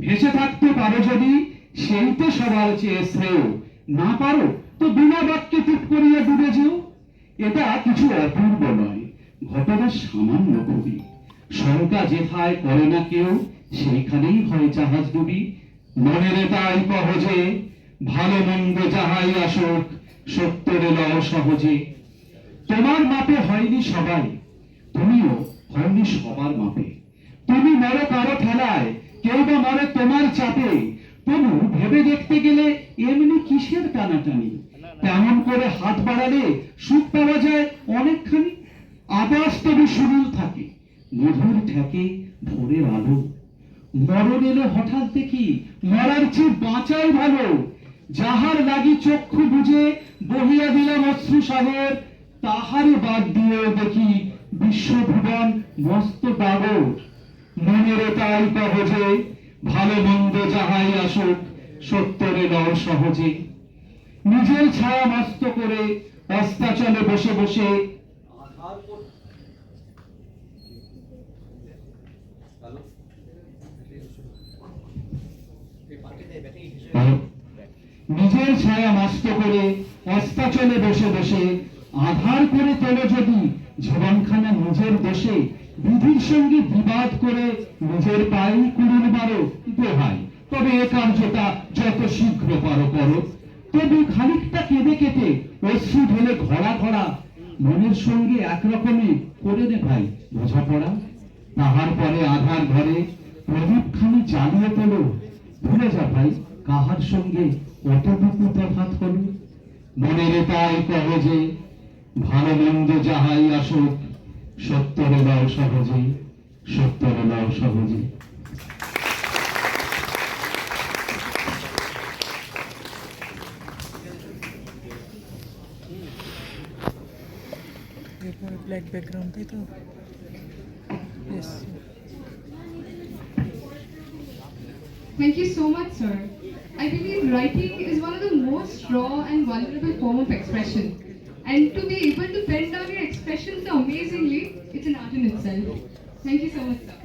ভেসে থাকতে পারো যদি সেই তো সবার চেয়ে শ্রেয়, না পারো তো বিনা বাক্যে চুপ করিয়া ডুবে যেও। এটা কিছু অপূর্ব নয়, ঘটনা সামান্য খুবই। শঙ্কা যেথায় করে না কেউ, সেইখানেই হয় জাহাজ ডুবি। মনের তাই কহজে ভালো মন্দ যাহাই আসুক, সত্যরে লও সহজে। তোমার মাপে হয়নি সবাই, তুমিও হয়নি সবার মাপে। তুমি মরো কারো ঠেলায়, কেউ বা মরে তোমার চাপে। তবু ভেবে দেখতে গেলে এমনি কিসের টানাটানি? তেমন করে হাত বাড়ালে সুখ পাওয়া যায় অনেকখানি। আকাশ তবু সুনীল থাকে, মধুর ঠেকে ভোরের আলো। মরণ এলো হঠাৎ দেখি, মরার চেয়ে বাঁচাই ভালো। যাহার লাগি চক্ষু বুঝে বহিয়া দিলাম অশ্রু সাগর, তাহারে বাদ দিয়েও দেখি বিশ্বভুবন মস্ত ডাগর। মনের তাই কহজে ভালো মন্দ যাহাই আসুক, সত্যরে লও সহজে। নিজের ছায়া মস্ত করে অস্তাচলে বসে বসে নিজের ছায়া মস্ত করে অস্তাচলে বসে বসে আধার করে তোলে যদি জীবনখানা নিজের দোষে। বিধির সঙ্গে বিবাদ করে নিজের পায়ে কুড়ুল মারো দোহাই, তবে এ কার্যটা যত শীঘ্র পারো করো। তবু খানিকটা কেঁদে কেটে অশ্রু ঢেলে ঘড়া ঘড়া মনের সঙ্গে একরকমই করে নে ভাই বোঝাপড়া। তাহার পরে আধার ঘরে প্রদীপ খানি জ্বালিয়ে তোলো, ভুলে যা ভাই কাহার সঙ্গে কতটুকু তফাৎ হলো। মনের তাই কহজে ভালো মন্দ যাহাই আসুক, সত্যরে লও সহজে, সত্যরে লও সহজে। এরপরে ব্ল্যাক ব্যাকগ্রাউন্ড, তাই তো? Yes. Thank you so much, sir. I believe writing is one of the most raw and vulnerable form of expression. And to be able to pen down your expressions so amazingly, it's an art in itself. Thank you so much, sir.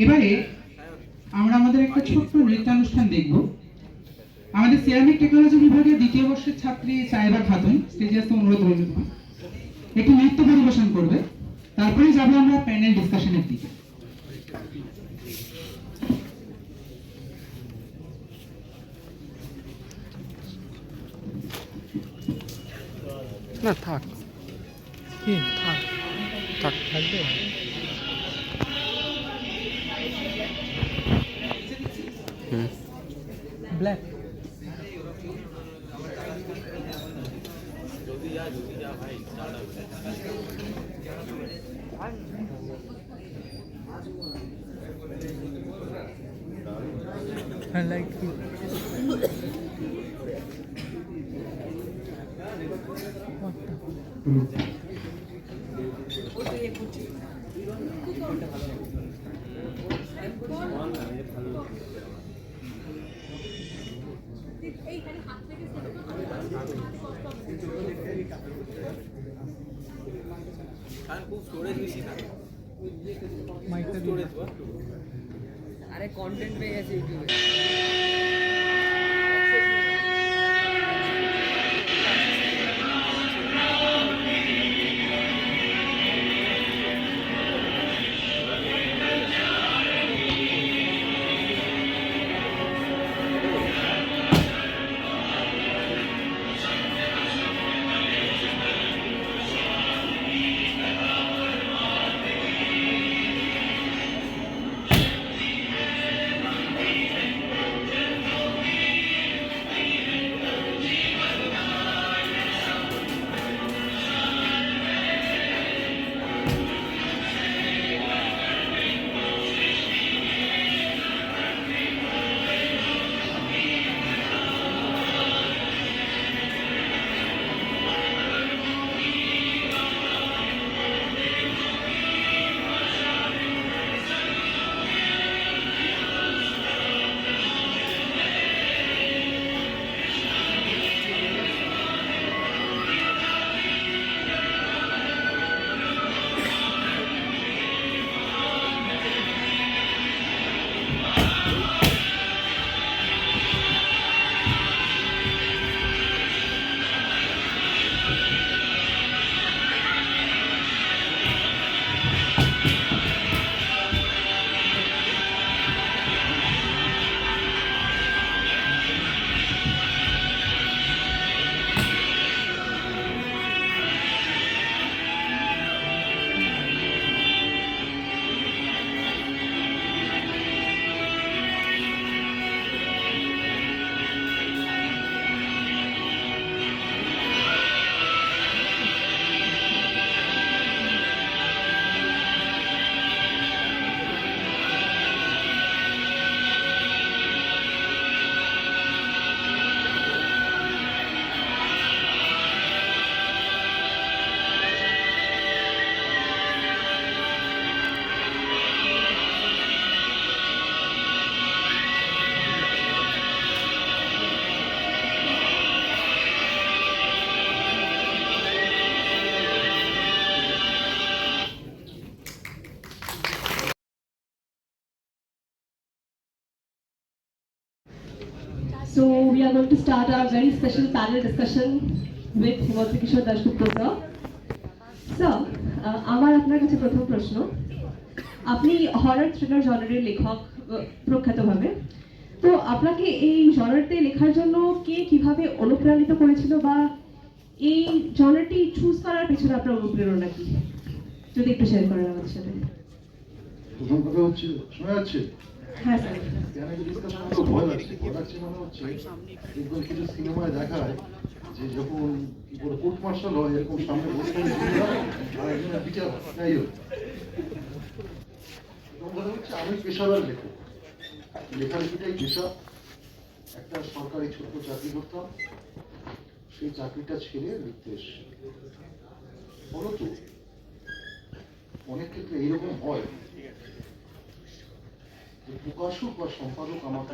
এবারে আমরা আমাদের একটা ছোট্ট নৃত্যানুষ্ঠান দেখব। আমাদের ceramic technology বিভাগের দ্বিতীয় বর্ষের ছাত্রী সাইবা খাতুন স্টেজে আসতে অনুরোধ রইল তোমার। একটি নৃত্য পরিবেশন করবে, তারপরে যাবো আমরা প্যানেল ডিসকাশনের দিকে। না থাক, কি থাক থাক। থাকবে? হুম। Black I like you. What the? মাইকটা দিয়ে আরে কন্টেন্ট পেয়ে গেছে ইউটিউবে। So we are going to start our very special panel discussion with Himantri Kishore Dasgupta sir. Sir, আমার আপনার কাছে প্রথম প্রশ্ন, আপনি হরর থ্রিলার জনারের লেখক প্রখ্যাতভাবে, তো আপনাকে এই জনারতে লেখার জন্য কে কিভাবে অনুপ্রাণিত করেছিল বা এই জনারটি চুজ করার পেছনে আপনার অনুপ্রেরণা কি, যদি একটু শেয়ার করেন আমাদের সাথে। প্রথম কথা হচ্ছে, শোনা যাচ্ছে? হ্যাঁ স্যার। কেন কি ডিসকাশন করতে ভয় লাগছে? ভয় লাগছে মানে হচ্ছে এরকম কিছু সিনেমায় দেখায় যে যখন কি করে কোর্ট মার্শাল হয় এরকম সামনে বসে আর একজনের বিচার হয়। যাই হোক, প্রথম কথা হচ্ছে আমি পেশাদার লেখক, লেখালেখিটাই পেশা। একটা সরকারি ছোট্ট চাকরি করতাম, সেই চাকরিটা ছেড়ে লিখতে এসেছি। ফলত অনেক ক্ষেত্রে এইরকম হয় যে প্রকাশক বা সম্পাদক আমাকে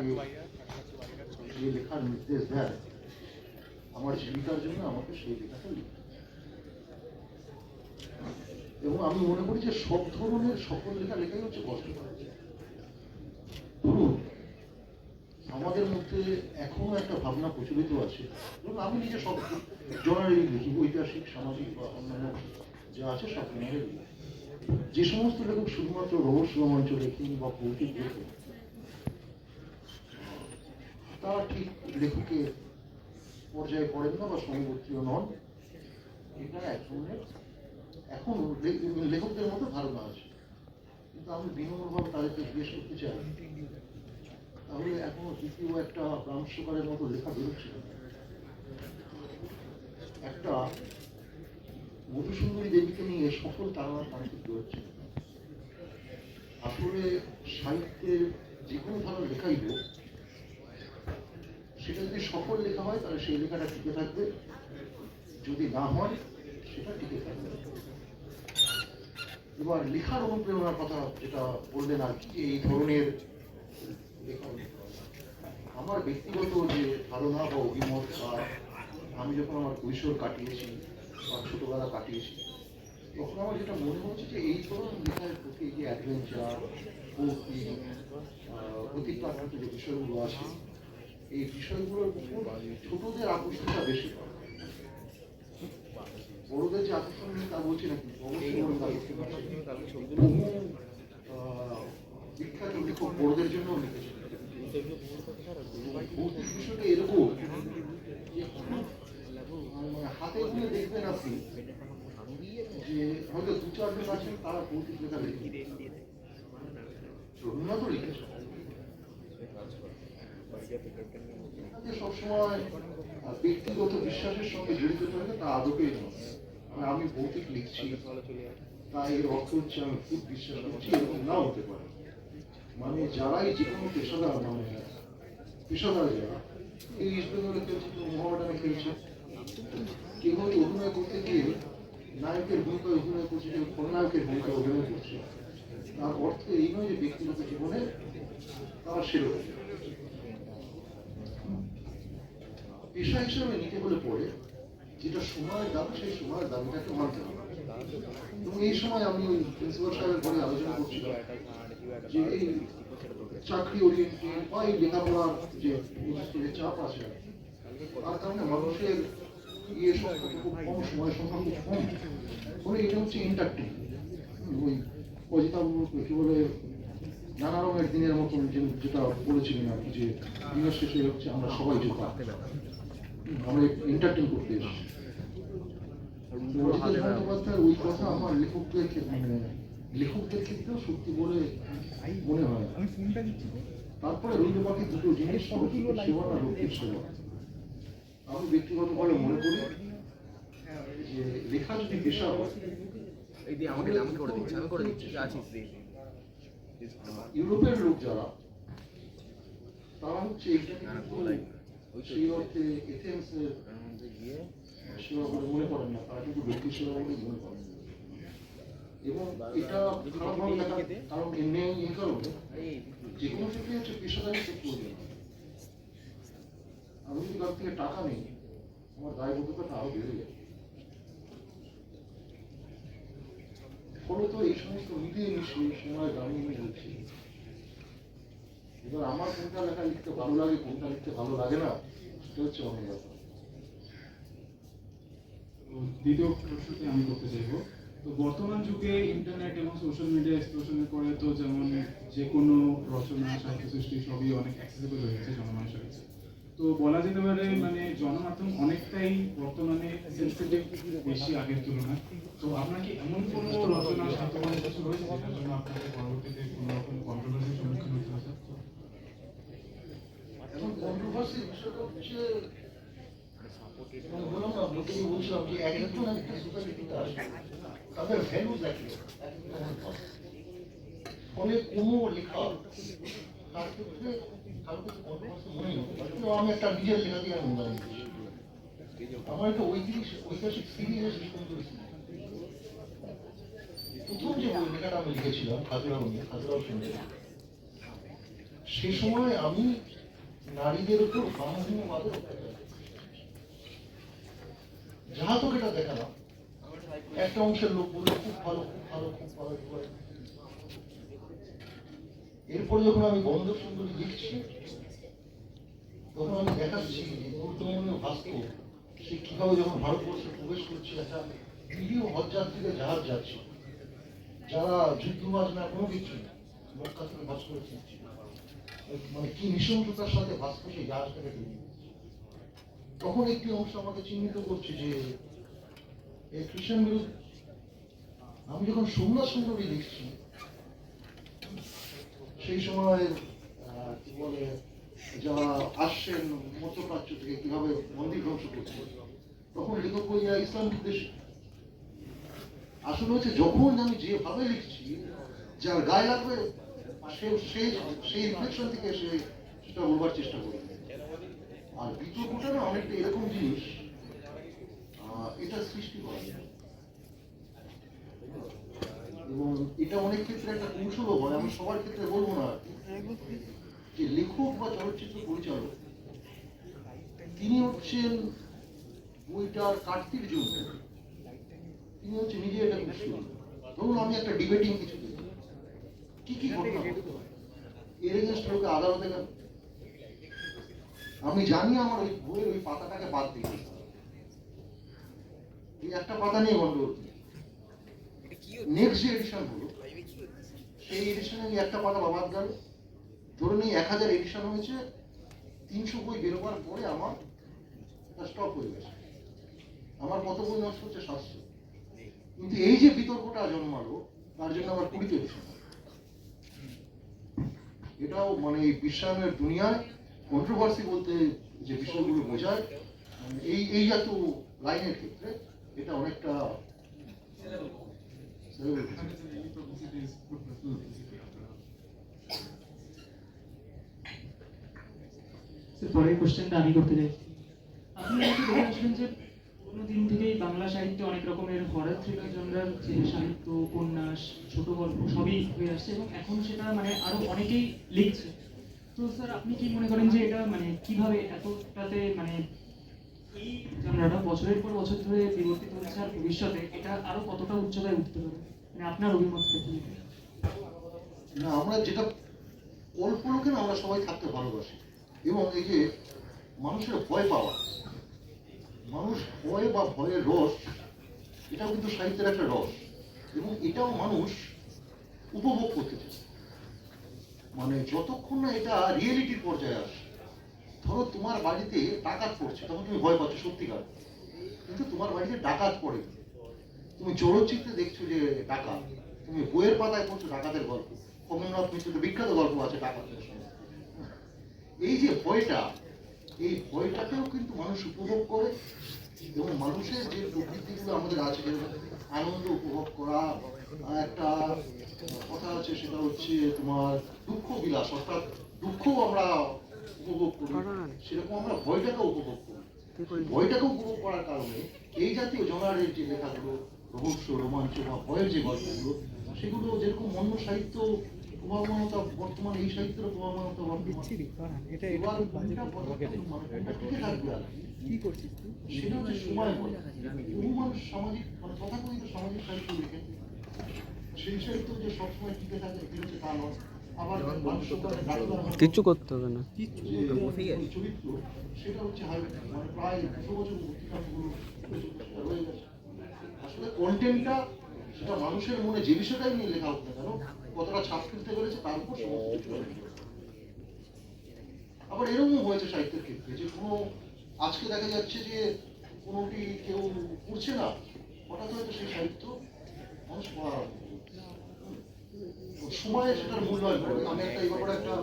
যে লেখার নির্দেশ দেয় আমার জীবিকার জন্য আমাকে সেই লেখাটা লিখতে হয়। এবং আমি মনে করি যে সব ধরনের সকল লেখাই হচ্ছে কষ্টকর। ধরুন আমাদের মধ্যে এখনো একটা ভাবনা প্রচলিত আছে, এবং আমি নিজে সব জনারেই লিখি, ঐতিহাসিক, সামাজিক বা অন্যান্য যা আছে সব জনারেই লিখি। যে সমস্ত লেখক শুধুমাত্র রহস্য রোমাঞ্চ লেখেন বা ভৌতিক লেখেন, তারা ঠিক লেখকের পর্যায়ে পড়েন না বা সমবর্তীয় নন। এটা এক ধরনের এখন লেখকদের মতো ধারণা আছে, কিন্তু আমি বিনম্রভাবে তাদেরকে জিজ্ঞেস করতে চাই, তাহলে এখনো দ্বিতীয় একটা প্রাংশকারের মতো লেখা বেরোচ্ছিল, একটা মধুসুন্দরী দেবীকে নিয়ে সকল তারা তান্ত্রিক বেরোচ্ছে। আসলে সাহিত্যের যে কোনো ধরনের লেখাই হোক, সেটা যদি সফল লেখা হয় তাহলে সেই লেখাটা টিকে থাকবে, যদি না হয় সেটা টিকে থাকবে। এবার লেখার অনুপ্রেরণার কথা যেটা বললেন আর কি, যে এই ধরনের লেখা, আমার ব্যক্তিগত যে ধারণা বা অভিমত, বা আমি যখন আমার কৈশোর কাটিয়েছি বা ছোটবেলা কাটিয়েছি, তখন আমার যেটা মনে হচ্ছে যে এই ধরনের লেখার প্রতি যে অ্যাডভেঞ্চার, অতিপ্রাকৃত যে বিষয়গুলো আছে, এই বিষয়গুলোর উপর ছোটদের আকর্ষণটা বেশি হয়। বড়দের যে আকর্ষণ নেই তা বলছি না, কিন্তু অবশ্যই বিখ্যাত লেখক বড়দের জন্য লিখেছেন। ভৌতিক বিষয়টা এরকম হাতে গুলো দেখবেন আপনি যে হয়তো দু চারজন আছেন তারা ভৌতিক লেখা লিখে, রবীন্দ্রনাথও লিখেছেন। সবসময় ব্যক্তিগত বিশ্বাসের সঙ্গে জড়িত থাকে তা আদৌকেই নয়। আমি ভৌতিক লিখছি তাই এর অর্থ হচ্ছে আমি খুব বিশ্বাস করছি, এবং নাও হতে পারে। মানে যারাই যে কোনো পেশাদার, মানে পেশাদার যারা এই ইস্ট বেঙ্গলে খেলছে, কেউ মোহামেডানে খেলছে, কেউ হয়তো অভিনয় করতে গিয়ে নায়কের ভূমিকায় অভিনয় করছে, কেউ খলনায়কের ভূমিকায় অভিনয় করছে, তার অর্থ এই নয় যে ব্যক্তিগত জীবনে তারা সেরকম। পেশা হিসেবে নিতে হলে পরে যেটা সময়ের দাম, সেই সময়ের দামটাকে মানতে হবে। এবং এই সময় আমি ওই প্রিন্সিপাল সাহেবের পরে আলোচনা করছিলাম যে এই চাকরি ওরিয়েন্টেড বা এই লেখাপড়ার যে চাপ আছে, তার কারণে মানুষের ইয়ে সংখ্যা খুব কম, সময় সংখ্যা খুব কম। ফলে এটা হচ্ছে ইন্টারটেইন, ওই অজিতাবু কি বলে নানা রঙের দিনের মতন যেটা বলেছিলেন আর কি, যে দিনের শেষে হচ্ছে আমরা সবাই যোদ্ধা, আমরা এন্টারটেইন করতে এসেছি। অজিতেশ বন্দ্যোপাধ্যায়ের ওই কথা আমার লেখকদের ক্ষেত্রেও সত্যি বলে মনে হয়। তারপরে রবীন্দ্র পাখির দুটো জিনিস, সেবা না লোকের সেবা। আমি ব্যক্তিগতভাবে মনে করি যে লেখা যদি পেশা হয়, ইউরোপের লোক যারা, তারা হচ্ছে সেই অর্থে এথেন্সের সেবা বলে মনে করেন না, তারা কিন্তু ব্যক্তি সেবা বলে মনে করেন। এবং এটা খারাপভাবে দেখা, কারণ এমনি এই কারণে যে কোনো ক্ষেত্রে হচ্ছে পেশাদারি চেক করবে। আমি যদি কার থেকে টাকা নেই, আমার দায়বদ্ধতাটা আরো বেড়ে যায়। ফলত এই সমস্ত মিলিয়ে মিশিয়ে সময় দাঁড়িয়ে নিয়ে যাচ্ছি। এবার আমার কোনটা লেখা লিখতে ভালো লাগে, কোনটা লিখতে ভালো লাগে না, সেটা হচ্ছে অনেক ব্যাপার। তো দ্বিতীয় প্রশ্নটি আমি করতে চাইবো, তো বর্তমান যুগে ইন্টারনেট এবং সোশ্যাল মিডিয়া এক্সপ্লোশনের পরে তো যেমন যে কোনো রচনা, সাহিত্য সৃষ্টি সবই অনেক অ্যাক্সেসিবল হয়ে গেছে জনমানুষের কাছে। তো বলা যেতে পারে মানে জনমাধ্যম অনেকটাই বর্তমানে সেন্সিটিভ বেশি আগের তুলনায়। তো আপনার কি এমন কোনো রচনা, সাহিত্য বা কিছু রয়েছে যেটার জন্য আপনাকে পরবর্তীতে কোনো রকম কন্ট্রোভার্সির সম্মুখীন হতে হয়েছে? এখন কন্ট্রোভার্সির বিষয়টা হচ্ছে, বললাম না, প্রথমে বলছিলাম যে এক একজন একটা সোসাইটিতে আসে, তাদের ভ্যালুজ একই, ফলে কোনো লেখা তার ক্ষেত্রে কারো কিছু কন্ট্রোভার্সি মনে হতো। আমি একটা নিজের লেখা দিয়ে আমি উদাহরণ দিচ্ছি। আমার একটা ঐতিহাসিক সিরিজ সুন্দরী সিরিজ, প্রথম যে বই লেখাটা আমি লিখেছিলাম খাজুরাহ নিয়ে, খাজুরাহ সুন্দরী, সে সময় আমি নারীদের উপর ব্রাহ্মণ্যবাদের অত্যাচার, যাহা তোকে এটা দেখালাম, একটা অংশের লোক বললো খুব ভালো, খুব ভালো, খুব ভালো। এরপর যখন আমি বন্দর সুন্দরী লিখছি, তখন আমি দেখাচ্ছি যে গুরুত্বপূর্ণ ভাস্কর সে কিভাবে যখন ভারতবর্ষে প্রবেশ করছে, একটা ভিডিও হজযাত্রীদের জাহাজ যাচ্ছে, যারা যুদ্ধবাজ না, কোনো কিছু মক্কা থেকে ভাস্কর ফিরছে, মানে কি নৃশংসতার সাথে ভাস্কর সেই জাহাজটাকে তৈরি। তখন একটি অংশ আমাকে চিহ্নিত করছে যে এই খ্রিস্টান বিরোধী। আমি যখন সোমনাথ সুন্দরী লিখছি, সেই সময় কি বলে যারা আসছেন মধ্যপ্রাচ্য থেকে কিভাবে মন্দির ধ্বংস করছে, তখন লেখক বইয়া ইসলাম বিদ্বেষী। আসলে হচ্ছে যখন আমি যেভাবে লিখছি, যার গায়ে লাগবে সেই রিফ্লেকশন থেকে সেটা বলবার চেষ্টা করি। আর বিতর্কটা না অনেকটা এরকম জিনিস, এটা সৃষ্টি করা যায় এবং এটা অনেক ক্ষেত্রে একটা কৌশলও হয়। আমি সবার ক্ষেত্রে বলবো না যে লেখক বা চলচ্চিত্র পরিচালক তিনি হচ্ছেন বইটার কাটতির জন্য, তিনি হচ্ছে নিজে এটা কৌশল। ধরুন আমি একটা ডিবেটিং কিছু দিই, কি ঘটনা এর এগেনস্ট লোকে আদালতে গেল, আমি জানি আমার ওই বইয়ের ওই পাতাটাকে বাদ দিয়ে এই একটা পাতা নিয়ে গন্ডগোল। নেক্সট যে এডিশন হলো, সেই এডিশনে একটা পাতা বাদ গেল। ধরুন এই 1000 এডিশন হয়েছে, 300 বই বেরোবার পরে আমার স্টপ হয়ে গেছে। আমার কত বই নষ্ট হচ্ছে? 700। কিন্তু এই যে বিতর্কটা জন্মালো, তার জন্য আমার 20 এডিশন। এটাও মানে এই বিশ্বায়নের দুনিয়ায় কন্ট্রোভার্সি বলতে যে বিষয়গুলো বোঝায়, এই জাতীয় লাইনের ক্ষেত্রে এটা অনেকটা পরের কোশ্চেনটা আমি করতে চাইছি। আপনি হয়তো দেখে আসবেন যে কোনো দিন থেকেই বাংলা সাহিত্যে অনেক রকমের হরর থ্রিলার জনরার যে সাহিত্য, উপন্যাস, ছোট গল্প সবই হয়ে আসছে এবং এখন সেটা মানে আরো অনেকেই লিখছে। তো স্যার আপনি কি মনে করেন যে এটা মানে কিভাবে এতটাতে মানে এই জনরাটা বছরের পর বছর ধরে বিবর্তিত হচ্ছে, আর ভবিষ্যতে এটা আরো কতটা উচ্চতায় উঠতে পারে? মানে আপনার অভিমতটা কি? না, আমরা যেটা কল্পলোকে না আমরা সবাই থাকতে ভালোবাসি, এবং এই যে মানুষের ভয় পাওয়া, মানুষ ভয় বা ভয়ের রস, এটাও কিন্তু সাহিত্যের একটা রস, এবং এটাও মানুষ উপভোগ করতে চায়। মানে যতক্ষণ না এটা রিয়েলিটির পর্যায়ে আসে, ধরো তোমার বাড়িতে ডাকাত পড়ছে, তখন তুমি ভয় পাচ্ছ সত্যিকার, কিন্তু তোমার বাড়িতে ডাকাত পড়ে, তুমি চলচ্চিত্রে দেখছো যে ডাকাত, তুমি বইয়ের পাতায় পড়ছো ডাকাতের গল্প, কমলনাথ মিত্রের বিখ্যাত গল্প আছে ডাকাতের সঙ্গে। এই যে ভয়টা, এই ভয়টাকেও কিন্তু মানুষ উপভোগ করে, এবং মানুষের যে প্রবৃত্তিগুলো আমাদের আছে, যেরকম আনন্দ উপভোগ করা, একটা কথা আছে সেটা হচ্ছে তোমার দুঃখ বিলাস, অর্থাৎ দুঃখও আমরা উপভোগ করি, সেরকম আমরা ভয়টাকেও উপভোগ করি। ভয়টাকে উপভোগ করার কারণে এই জাতীয় জনারের যে লেখাগুলো, রহস্য, রোমাঞ্চ বা ভয়ের যে গল্পগুলো, সেগুলো যেরকম অন্য সাহিত্য প্রভাবমানতা বর্তমানে, এই সাহিত্যের প্রভাবমানতা বর্তমানে সেটা হচ্ছে সময় বলে। বহু মানুষ সামাজিক মানে তথাকথিত সামাজিক সাহিত্য লিখে, সেই সাহিত্য যে সবসময় টিকে থাকে তা নয়। আবার মানুষ ওখানে ডাক্তার কিচ্ছু করতে হবে না। যে চরিত্র সেটা হচ্ছে মানে প্রায় 200 বছর অতিক্রান্তগুলো রয়ে গেছে। আসলে কন্টেন্টটা সেটা মানুষের মনে যে বিষয়টাই নিয়ে লেখা হোক না কেন, কতটা ছাপ ফেলতে পেরেছে তার উপর সমস্ত কিছু রয়েছে। আবার এরকমও হয়েছে সাহিত্যের ক্ষেত্রে যে কোনো আজকে দেখা যাচ্ছে যে কোনোটি কেউ পড়ছে না, হঠাৎ হয়তো সেই সাহিত্য মানুষ পড়া আরম্ভ করছে। সময়ে সেটার মূল্যায়ন করে। আমি একটা এই ব্যাপারে একটা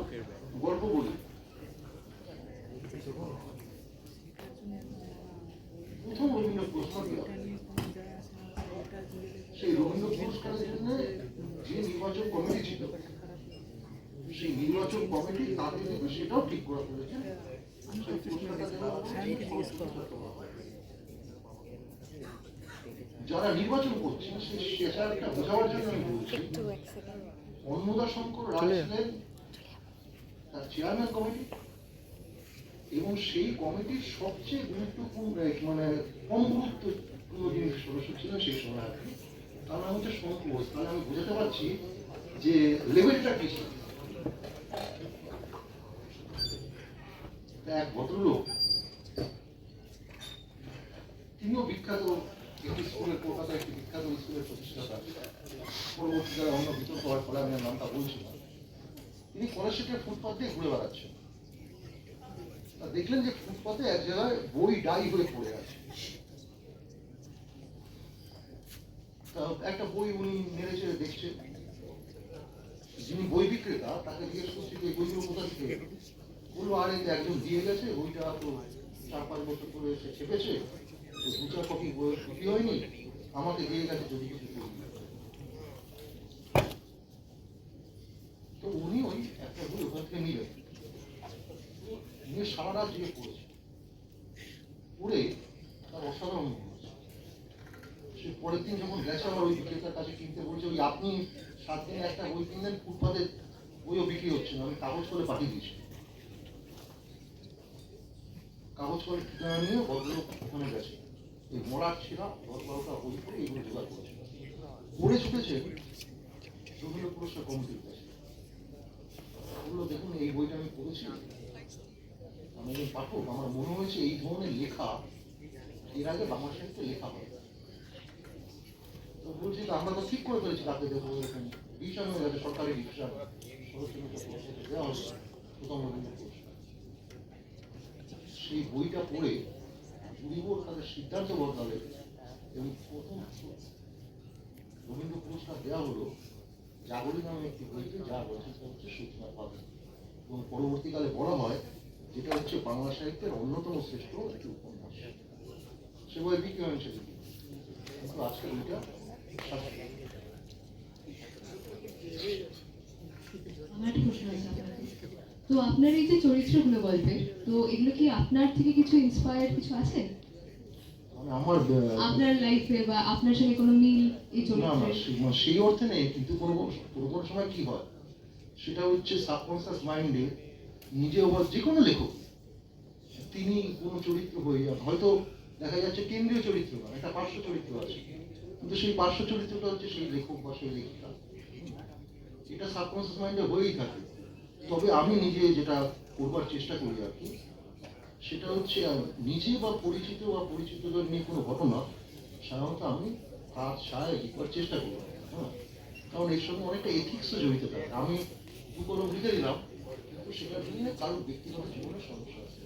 গল্প বলি। প্রথম রবীন্দ্র পুরস্কার দেওয়া, সেই রবীন্দ্র পুরস্কারের জন্য যে নির্বাচন কমিটি ছিল, সেই নির্বাচন কমিটি তাদের দেবে সেটাও ঠিক করা হয়েছে। সেই পুরস্কারটা দেওয়া হবে যারা নির্বাচন করছেন সেটা বোঝাবার জন্য আমি বলছি, অন্নদাশঙ্কর রায় ছিলেন তার চেয়ারম্যান কমিটি, এবং সেই কমিটির সবচেয়ে গুরুত্বপূর্ণ মানে কম গুরুত্বপূর্ণ যিনি সদস্য ছিলেন সেই সময় আর কি, তার নাম হচ্ছে শঙ্কু ঘোষ। তাহলে আমি বোঝাতে পারছি যে লেভেলটা কি ছিল। এক ভদ্রলোক, তিনিও বিখ্যাত একটি স্কুলের, কলকাতার একটি বিখ্যাত স্কুলের প্রতিষ্ঠাতা, পরবর্তীকালে অন্য বিতর্ক হওয়ার ফলে আমি নামটা বলছি না। তিনি কলেজের ফুটপাথ দিয়ে ঘুরে বেড়াচ্ছেন, দেখলেন যে ফুটপাথে এক জায়গায় বই ডাই হয়ে পড়ে আছে। একটা বই উনি নেড়ে চেড়ে দেখছেন, যিনি বই বিক্রেতা তাকে জিজ্ঞেস করছে যে বইগুলো কোথা থেকে, বললো আরে একজন দিয়ে গেছে, বইটা তো 4-5 বছর ধরে এসে ছেপেছে, 2-4 কপি বই বিক্রি হয়নি, আমাকে দিয়ে গেছে যদি কিছু করি। তো উনি ওই একটা বই ওখান থেকে নিলেন, নিয়ে সারা রাত জেগে পড়েছে, পড়ে তার অসাধারণ মনে হয়েছে। সে পরের দিন যখন গেছে আবার ওই বিক্রেতার কাছে কিনতে বলছে, ওই আপনি 7 দিনে একটা বই কিনলেন, ফুটপাতে বইও বিক্রি হচ্ছে না, আমি কাগজ করে পাঠিয়ে দিয়েছি। কাগজ করে ঠিকানা নিয়ে ভদ্রলোক ওখানে গেছে, এই মরার ছিলা 10-12টা বই করে এইগুলো জোগাড় করেছে, পড়ে ছুটেছে রবীন্দ্র পুরস্কার কমিটির কাছে। বললো দেখুন এই বইটা আমি পড়েছি, আমি একজন পাঠক, আমার মনে হয়েছে এই ধরনের লেখা এর আগে বাংলা সাহিত্যে লেখা হয়। তো বলছি আমরা তো ঠিক করে ফেলেছি, তাকে দেবো এরকম ডিভিশন হয়ে গেছে, সরকারি ডিভিশন দেওয়া হবে প্রথম রবীন্দ্র পুরস্কার। সেই বইটা পড়ে জুরি বোর্ড তাদের সিদ্ধান্ত বদলালে এবং প্রথম রবীন্দ্র পুরস্কার দেওয়া হলো জাগরী নামে একটি বইকে, যার রচিত হচ্ছে সুচিমা পাল, এবং পরবর্তীকালে বলা হয় যেটা হচ্ছে বাংলা সাহিত্যের অন্যতম শ্রেষ্ঠ একটি উপন্যাস। সে বই বিক্রি হয়েছে কিন্তু আজকে বইটা আমার একটা প্রশ্ন আছে আপনার কাছে। তো আপনার এই যে চরিত্রগুলো গল্পে, তো এগুলো কি আপনার থেকে কিছু ইন্সপায়ার্ড কিছু আছে মানে আমার আপনার লাইফে, বা আপনার সঙ্গে কোনো মিল এই না না চরিত্রের? সেই অর্থে নেই, কিন্তু কোনো কোনো সময় কি হয় সেটা হচ্ছে সাবকনসিয়াস মাইন্ডে নিজে বা যে কোনো লেখক তিনি কোনো চরিত্র হয়ে যান, হয়তো দেখা যাচ্ছে কেন্দ্রীয় চরিত্র না, একটা পার্শ্ব চরিত্র আছে, কিন্তু সেই পার্শ্ব চরিত্রটা হচ্ছে সেই লেখক বা সেই লেখিকা, এটা সাবকনসিয়াস মাইন্ডে হয়েই থাকে। তবে আমি নিজে যেটা করবার চেষ্টা করি আর কি, সেটা হচ্ছে নিজে বা পরিচিতদের নিয়ে কোনো ঘটনা সাধারণত আমি তার ছায় লিখবার চেষ্টা করি, হ্যাঁ, কারণ এর সঙ্গে অনেকটা এথিক্সও জড়িত থাকে। আমি দু কলম লিখে দিলাম, কিন্তু সেটার জন্য কারোর ব্যক্তিগত জীবনের সমস্যা আছে।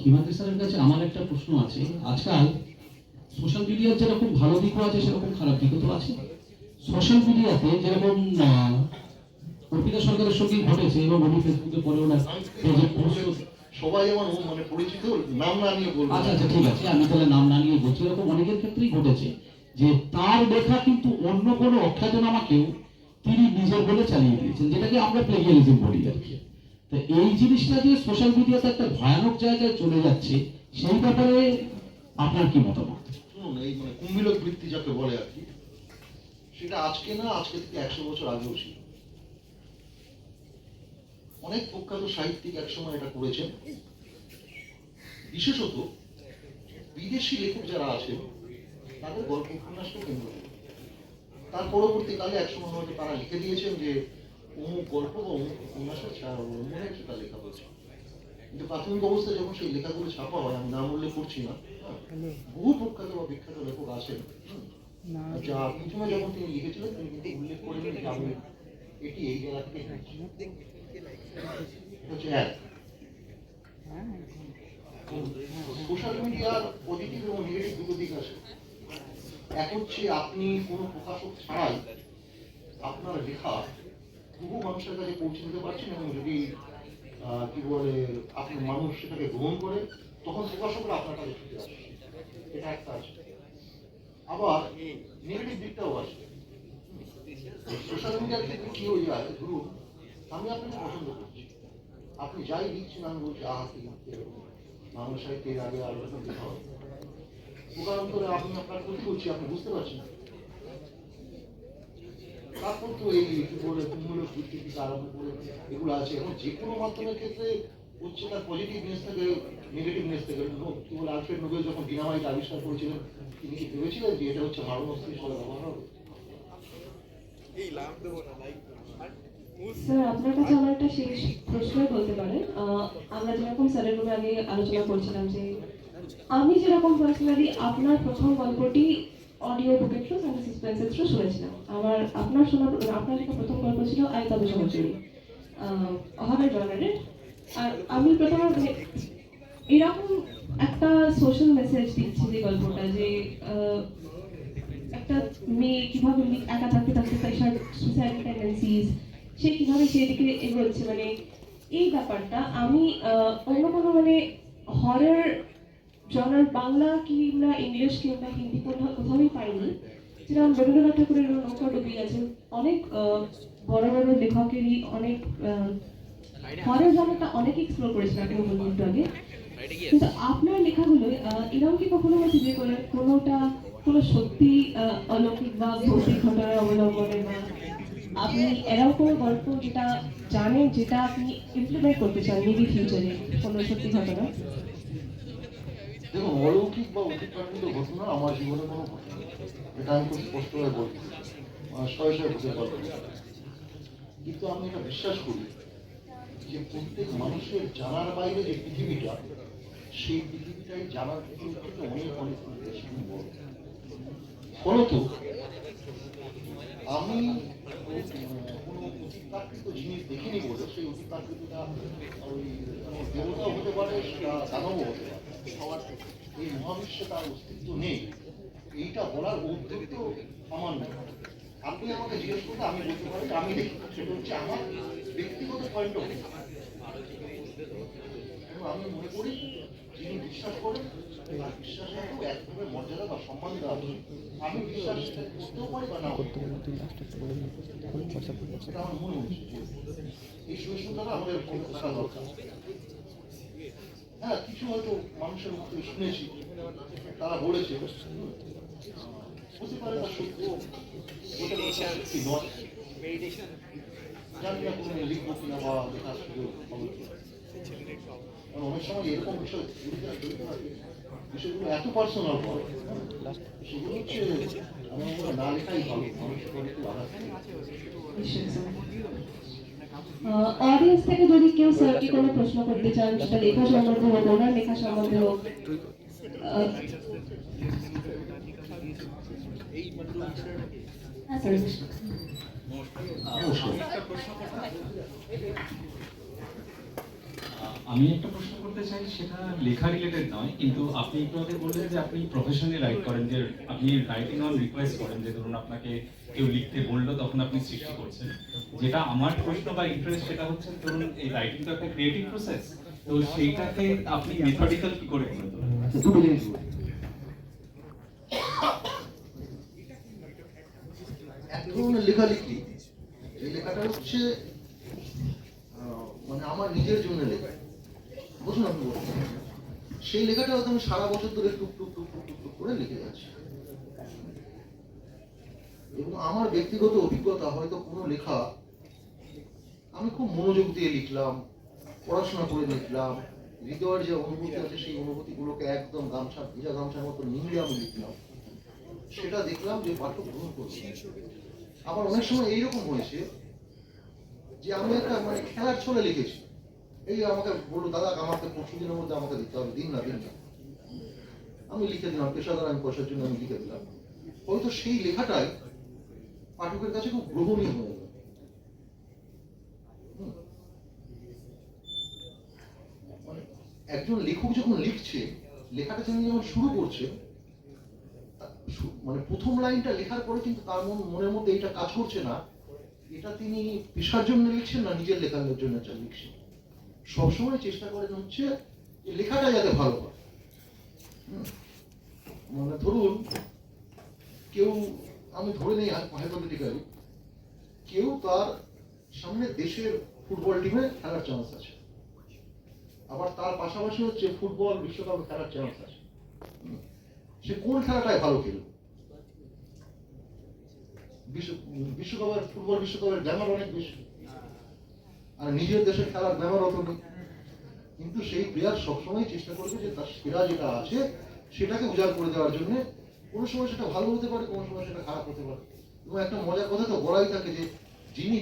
হিমাদ্রি স্যারের কাছে আমার একটা প্রশ্ন আছে। আজকাল সোশ্যাল মিডিয়ার যেরকম ভালো দিকও আছে সেরকম খারাপ দিকও তো আছে। সোশ্যাল মিডিয়াতে যেরকম অর্পিতা সরকারের সঙ্গে ঘটেছে, এবং উনি ফেসবুকে পরে ওনার সবাই আমার মানে পরিচিত, নাম না নিয়ে বলবো। আচ্ছা আচ্ছা ঠিক আছে, আমি তাহলে নাম না নিয়ে বলছি। এরকম অনেকের ক্ষেত্রেই ঘটেছে যে তার লেখা কিন্তু অন্য কোনো অখ্যাতনামাকেও তিনি নিজের বলে চালিয়ে দিয়েছেন, যেটাকে আমরা প্লেগিয়ারিজম বলি আর কি। তো এই জিনিসটা যে সোশ্যাল মিডিয়াতে একটা ভয়ানক জায়গায় চলে যাচ্ছে, সেই ব্যাপারে আপনার কি মতামত? শুনুন, এই মানে কুম্ভিলক বৃত্তি যাকে বলে আর কি, সেটা আজকে না, আজকে থেকে 100 বছর আগেও ছিল। অনেক প্রখ্যাত সাহিত্যিক একসময় এটা করেছেন। বিশেষত বিদেশি লেখক যারা আছেন তাদের গল্প উপন্যাসকে কেন্দ্র করে। তার পরবর্তীকালে একসময় হয়তো তারা লিখে দিয়েছেন যে অমুক গল্প বা অমুক উপন্যাসের ছায়া অবলম্বনে সেটা লেখা হয়েছে। কিন্তু প্রাথমিক অবস্থায় যখন সেই লেখাগুলো ছাপা হয়, আমি নাম উল্লেখ করছি না, বহু প্রখ্যাত বা বিখ্যাত লেখক আছেন, যা প্রথমে যখন তিনি লিখেছিলেন তিনি কিন্তু উল্লেখ করেন যে আমি এটি এই জায়গা থেকে হচ্ছে এক। সোশ্যাল মিডিয়ার পজিটিভ এবং নেগেটিভ দুটো দিক আছে। এক হচ্ছে আপনি কোনো প্রকাশক ছাড়াই আপনার লেখা বহু মানুষের কাছে পৌঁছে দিতে পারছেন, এবং যদি কি বলে আপনি মানুষ সেটাকে গ্রহণ করে তখন প্রকাশকরা আপনার কাছে ছুটে আসে, এটা একটা আছে। আবার নেগেটিভ দিকটাও আছে। সোশ্যাল মিডিয়ার ক্ষেত্রে কি হয়ে যায়, ধরুন আমি আপনাকে পছন্দ করছি, আপনি যাই লিখছেন আমি বলছি আহা কি বাংলা সাহিত্যের আগে আলোচনা লেখা হয়, প্রকারান্তরে আপনি আপনার ক্ষতি করছি, আপনি বুঝতে পারছেন। তারপর তো এই কি বলে মূলক ভিত্তি থেকে আরম্ভ করে এগুলো আছে। এখন যে কোনো মাধ্যমের ক্ষেত্রে হচ্ছে তার পজিটিভনেস থেকে নেগেটিভনেস থেকে। কি বলে আলফ্রেড নোবেল যখন ডিনামাইট আবিষ্কার করেছিলেন, তিনি কি ভেবেছিলেন যে এটা হচ্ছে মারণাস্ত্র হিসেবে ব্যবহার হবে? স্যার, আপনার কাছে আমার একটা শেষ প্রশ্নই বলতে পারেন। আমরা যেরকম স্যারের রুমে আগে আলোচনা করছিলাম যে আমি যেরকম পার্সোনালি আপনার প্রথম গল্পটি অডিও বুকের থ্রু আমি সাসপেন্সের থ্রু শুনেছিলাম। আপনার লেখা প্রথম গল্প ছিল আই তবে সহচরী, অভাবের জনারের। আর আমি প্রথমে এরকম একটা সোশ্যাল মেসেজ দিচ্ছি যে গল্পটা, যে একটা মেয়ে কিভাবে একা থাকতে থাকতে তার সুইসাইড টেন্ডেন্সিজ, সে কিভাবে সেদিকে এগোচ্ছে, মানে এই ব্যাপারটা আমি অন্য কোনো মানে হরর জনার বাংলা কিংবা ইংলিশ কিংবা হিন্দি কোথাওই পাইনি। যেরকম রবীন্দ্রনাথ ঠাকুরের নৌকা ডুবি আছে, অনেক বড় বড় লেখকেরই অনেক হরর জনারটা অনেক এক্সপ্লোর করেছেন আপনি বলুন একটু আগে। কিন্তু আপনার লেখাগুলো এরকম কি কখনো হয়েছে যে কোনোটা কোনো সত্যি অলৌকিক বা ভৌতিক ঘটনার অবলম্বনে, বা আপনি এরকম কোনো গল্প যেটা জানেন যেটা আপনি ইমপ্লিমেন্ট করতে চান মেবি ফিউচারে, কোনো সত্যি ঘটনা? দেখুন, অলৌকিক বা অতিপ্রাকৃত ঘটনা আমার জীবনে কোনো ঘটনা, এটা আমি খুব স্পষ্টভাবে বলছি, শয়ে শয়ে ভূতের গল্প। কিন্তু আমি এটা বিশ্বাস করি যে প্রত্যেক মানুষের জানার বাইরে যে পৃথিবীটা, সেই পৃথিবীটাই জানার পৃথিবীর থেকে অনেক অনেক বেশি বড়। ফলত আমি কোনো অতিপ্রাকৃত জিনিস দেখিনি বলে সেই অতিপ্রাকৃতটা ওই দেবতাও হতে পারে, সেটা দানবও হতে পারে, সবার থেকে এই মহাবিশ্বে তার অস্তিত্ব নেই, এইটা বলার ঔদ্ধত্য আমার নেই। আপনি আমাকে জিজ্ঞেস করতে আমি বলতে পারি আমি দেখি, সেটা হচ্ছে আমার ব্যক্তিগত পয়েন্ট অফ ভিউ। আমি মনে করি যিনি বিশ্বাস করেন তার বিশ্বাসেও এক ধরনের মর্যাদা বা সম্মান দেওয়া উচিত। আমি বিশ্বাস করতেও পারি বা না করতে পারি, এটা আমার মনে হচ্ছে এই সহিষ্ণুতাটা আমাদের থাকা দরকার। হ্যাঁ, কিছু হয়তো মানুষের মধ্যে শুনেছি, তারা বলেছে হতে পারে তার সত্য সত্যি নয়, জানি না কোনো লিখবো কিনা বা লেখার সুযোগ হবে কিনা। কারণ অনেক সময় এরকম বিষয় বিষয়গুলো এত পার্সোনাল হয়, সেগুলো হচ্ছে আমার মনে হয় না লেখাই ভালো, মানুষের পরে একটু আঘাত। অডিয়েন্স থেকে যদি কেউ স্যারকে কোনো প্রশ্ন করতে চান, সেটা লেখা সম্বন্ধে হোক, ওনার লেখা সম্বন্ধে হোক, আমি একটা প্রশ্ন করতে চাই, সেটা লেখা রিলেটেড নয়, কিন্তু আপনি একটু আগে বললেন যে আপনি প্রফেশনালি রাইট করেন, যে আপনি রাইটিং অন রিকোয়েস্ট করেন, যে ধরুন আপনাকে কেউ লিখতে বললো তখন আপনি সৃষ্টি করছেন। যেটা আমার প্রশ্ন বা ইন্টারেস্ট সেটা হচ্ছে, ধরুন এই রাইটিং তো একটা ক্রিয়েটিভ প্রসেস, তো সেইটাকে আপনি মেথডিক্যাল কি করে করেন? এক ধরনের লেখালেখি, এই লেখাটা হচ্ছে মানে আমার নিজের জন্য লেখা, বুঝুন আপনি বলছেন, সেই লেখাটা হয়তো আমি সারা বছর ধরে টুক টুক টুক টুক টুক টুক করে লিখে যাচ্ছি। এবং আমার ব্যক্তিগত অভিজ্ঞতা, হয়তো কোনো লেখা আমি খুব মনোযোগ দিয়ে লিখলাম, পড়াশোনা করে লিখলাম, হৃদয়ের যে অনুভূতি আছে সেই অনুভূতিগুলোকে একদম গামছা, ভিজা গামছার মতো নিংড়ে আমি লিখলাম, সেটা দেখলাম যে পাঠক গ্রহণ করছে। আবার অনেক সময় এইরকম হয়েছে যে আমি একটা মানে খেলার ছলে লিখেছি, এই আমাকে বললো দাদা আমাকে 25 দিনের মধ্যে আমাকে দিতে হবে, দিন না। আমি লিখে দিলাম, পেশাদার আমি পয়সার জন্য আমি লিখে দিলাম। হয়তো সেই লেখাটাই পাঠকের কাছে খুব গ্রহণীয় হয়ে গেল। মানে একজন লেখক যখন লিখছে, লেখাটা তিনি যখন শুরু করছে, মানে প্রথম লাইনটা লেখার পরে কিন্তু তার মনের মধ্যে এটা কাজ করছে না, এটা তিনি পেশার জন্য লিখছেন না নিজের লেখার জন্য লিখছেন। সবসময় চেষ্টা করেন হচ্ছে লেখাটা যাতে ভালো হয়। মানে ধরুন কেউ, আমি ধরে নেই হাইপোথেটিক্যালি, কেউ তার সামনে দেশের ফুটবল টিমে খেলার চান্স আছে, আবার তার পাশাপাশি হচ্ছে ফুটবল বিশ্বকাপে খেলার চান্স আছে। সে কোন খেলাটাই ভালো খেলবে? বিশ্বকাপের ফুটবল বিশ্বকাপের গ্ল্যামার অনেক বেশি, আর নিজের দেশের খেলার গ্ল্যামার অত নেই। কিন্তু সেই প্লেয়ার সবসময় চেষ্টা করবে যে তার সেরা যেটা আছে সেটাকে উজাড় করে দেওয়ার জন্য। কোনো সময় সেটা ভালো হতে পারে, কোনো সময় সেটা খারাপ হতে পারে। এবং একটা মজার কথা তো বলাই থাকে যে যিনি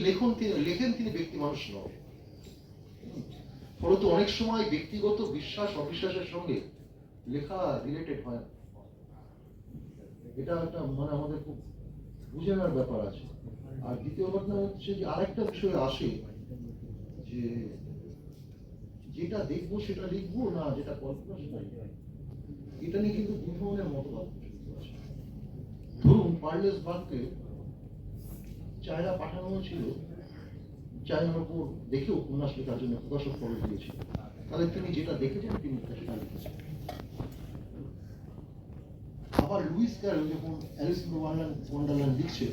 লেখেন তিনি ব্যক্তি মানুষ নন। ফলত অনেক সময় ব্যক্তিগত বিশ্বাস অবিশ্বাসের সঙ্গে লেখা রিলেটেড হয় না। এটা একটা মানে আমাদের খুব বুঝে নেওয়ার ব্যাপার আছে। আর দ্বিতীয় ঘটনা হচ্ছে যে আরেকটা বিষয় আসে যে যেটা দেখবো সেটা লিখবো না, যেটা কল্পনা সেটা লিখবো। এটা নিয়ে কিন্তু দুই ধরনের মতবাদ। ধরুন পার্লেস বাগকে চায়না পাঠানো ছিল, চায়নার উপর দেখে উপন্যাস লেখার জন্য প্রকাশক করে দিয়েছিল। তাহলে তিনি যেটা দেখেছেন তিনি সেটা লিখেছেন। আবার লুইস ক্যারল যখন অ্যালিস ইন ওয়ান্ডারল্যান্ড লিখছে,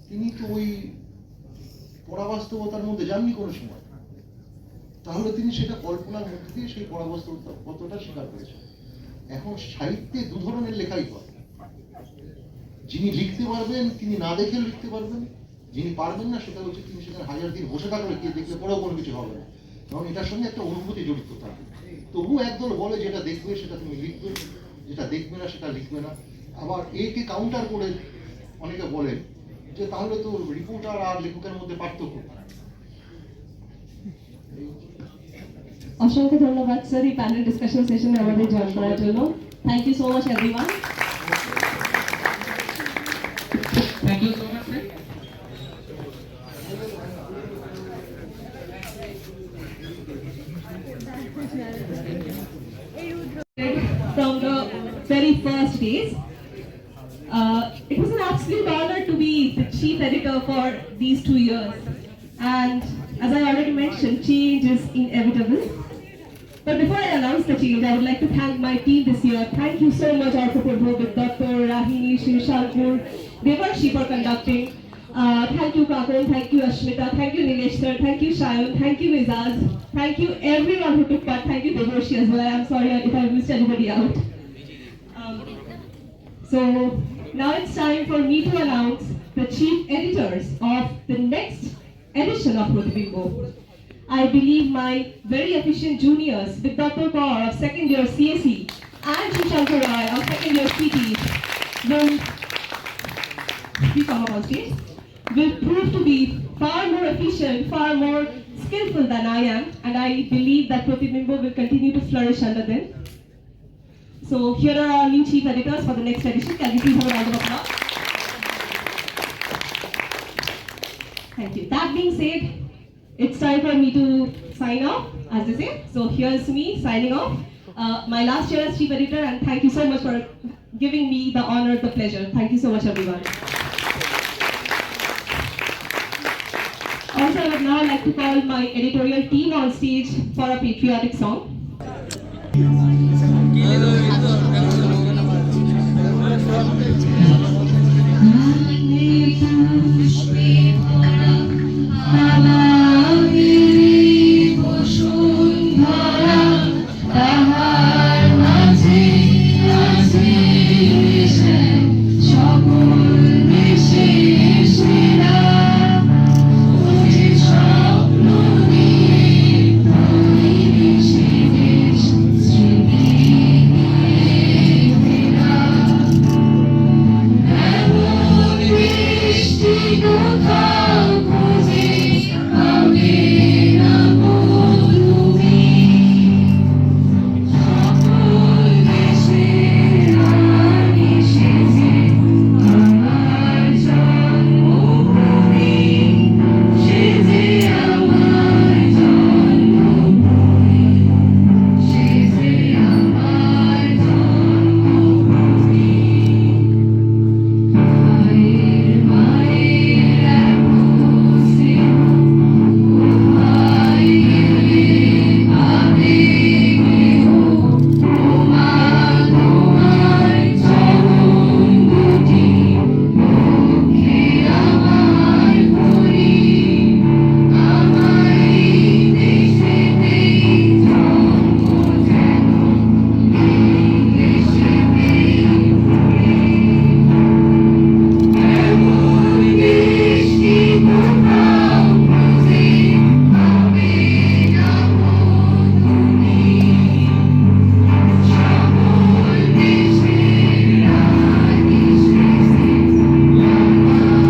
তিনি তো ওই পরাবাস্তবতার মধ্যে যাননি কোনো সময়, তাহলে তিনি সেটা কল্পনার মধ্যে দিয়ে সেই পরাবাস্তবতাটা স্বীকার করেছেন। এখন সাহিত্যে দু ধরনের লেখাই হয়, যিনি লিখতে পারবেন তিনি না দেখে লিখতে পারবেন, যিনি পারবেন না সেটা হচ্ছে তিনি সেখানে হাজার দিন বসে থাকলে কে দেখলে পরেও কোনো কিছু হবে না, কারণ এটার সঙ্গে একটা অনুভূতি জড়িত থাকে। তবু একদল বলে যেটা দেখবে সেটা তুমি লিখবে, যেটা দেখবে না সেটা লিখবে না। আবার একে কাউন্টার করে অনেকে বলেন যে তাহলে তো রিপোর্টার আর লেখকের মধ্যে পার্থক্য। অসংখ্য ধন্যবাদ স্যার এই প্যানেল ডিসকাশন সেশনে আমাদের জয়েন করার জন্য। Thank you so much everyone. Thank you so much sir. From the very first days, it was an absolute honor to be the chief editor for these 2 years. And as I already mentioned, change is inevitable. But before I announce the change, I would like to thank my team this year. Thank you so much, Arthur Prabhu, Dr. Rahini, Shirshanpur, Devarshi for conducting. Thank you, Kakon, thank you, Ashmita, thank you, Nilesh sir, thank you, Shayan, thank you, Izaz, thank you everyone who took part, thank you, Devarshi as well. I'm sorry if I missed anybody out. So now it's time for me to announce the chief editors of the next edition of Protibimbo. I believe my very efficient juniors with Dr. Kaur of second year CSE and Shushankar Rai of second year CT will come up on stage, will prove to be far more efficient, far more skillful than I am, and I believe that Protibimbo will continue to flourish under them. So here are our new chief editors for the next edition. Can we please have a round of applause? Thank you. That being said, it's time for me to sign off, as they say. So here's me signing off. My last year as chief editor, and thank you so much for giving me the honor, the pleasure. Thank you so much, everyone. Also, I would now like to call my editorial team on stage for a patriotic song. কোথায়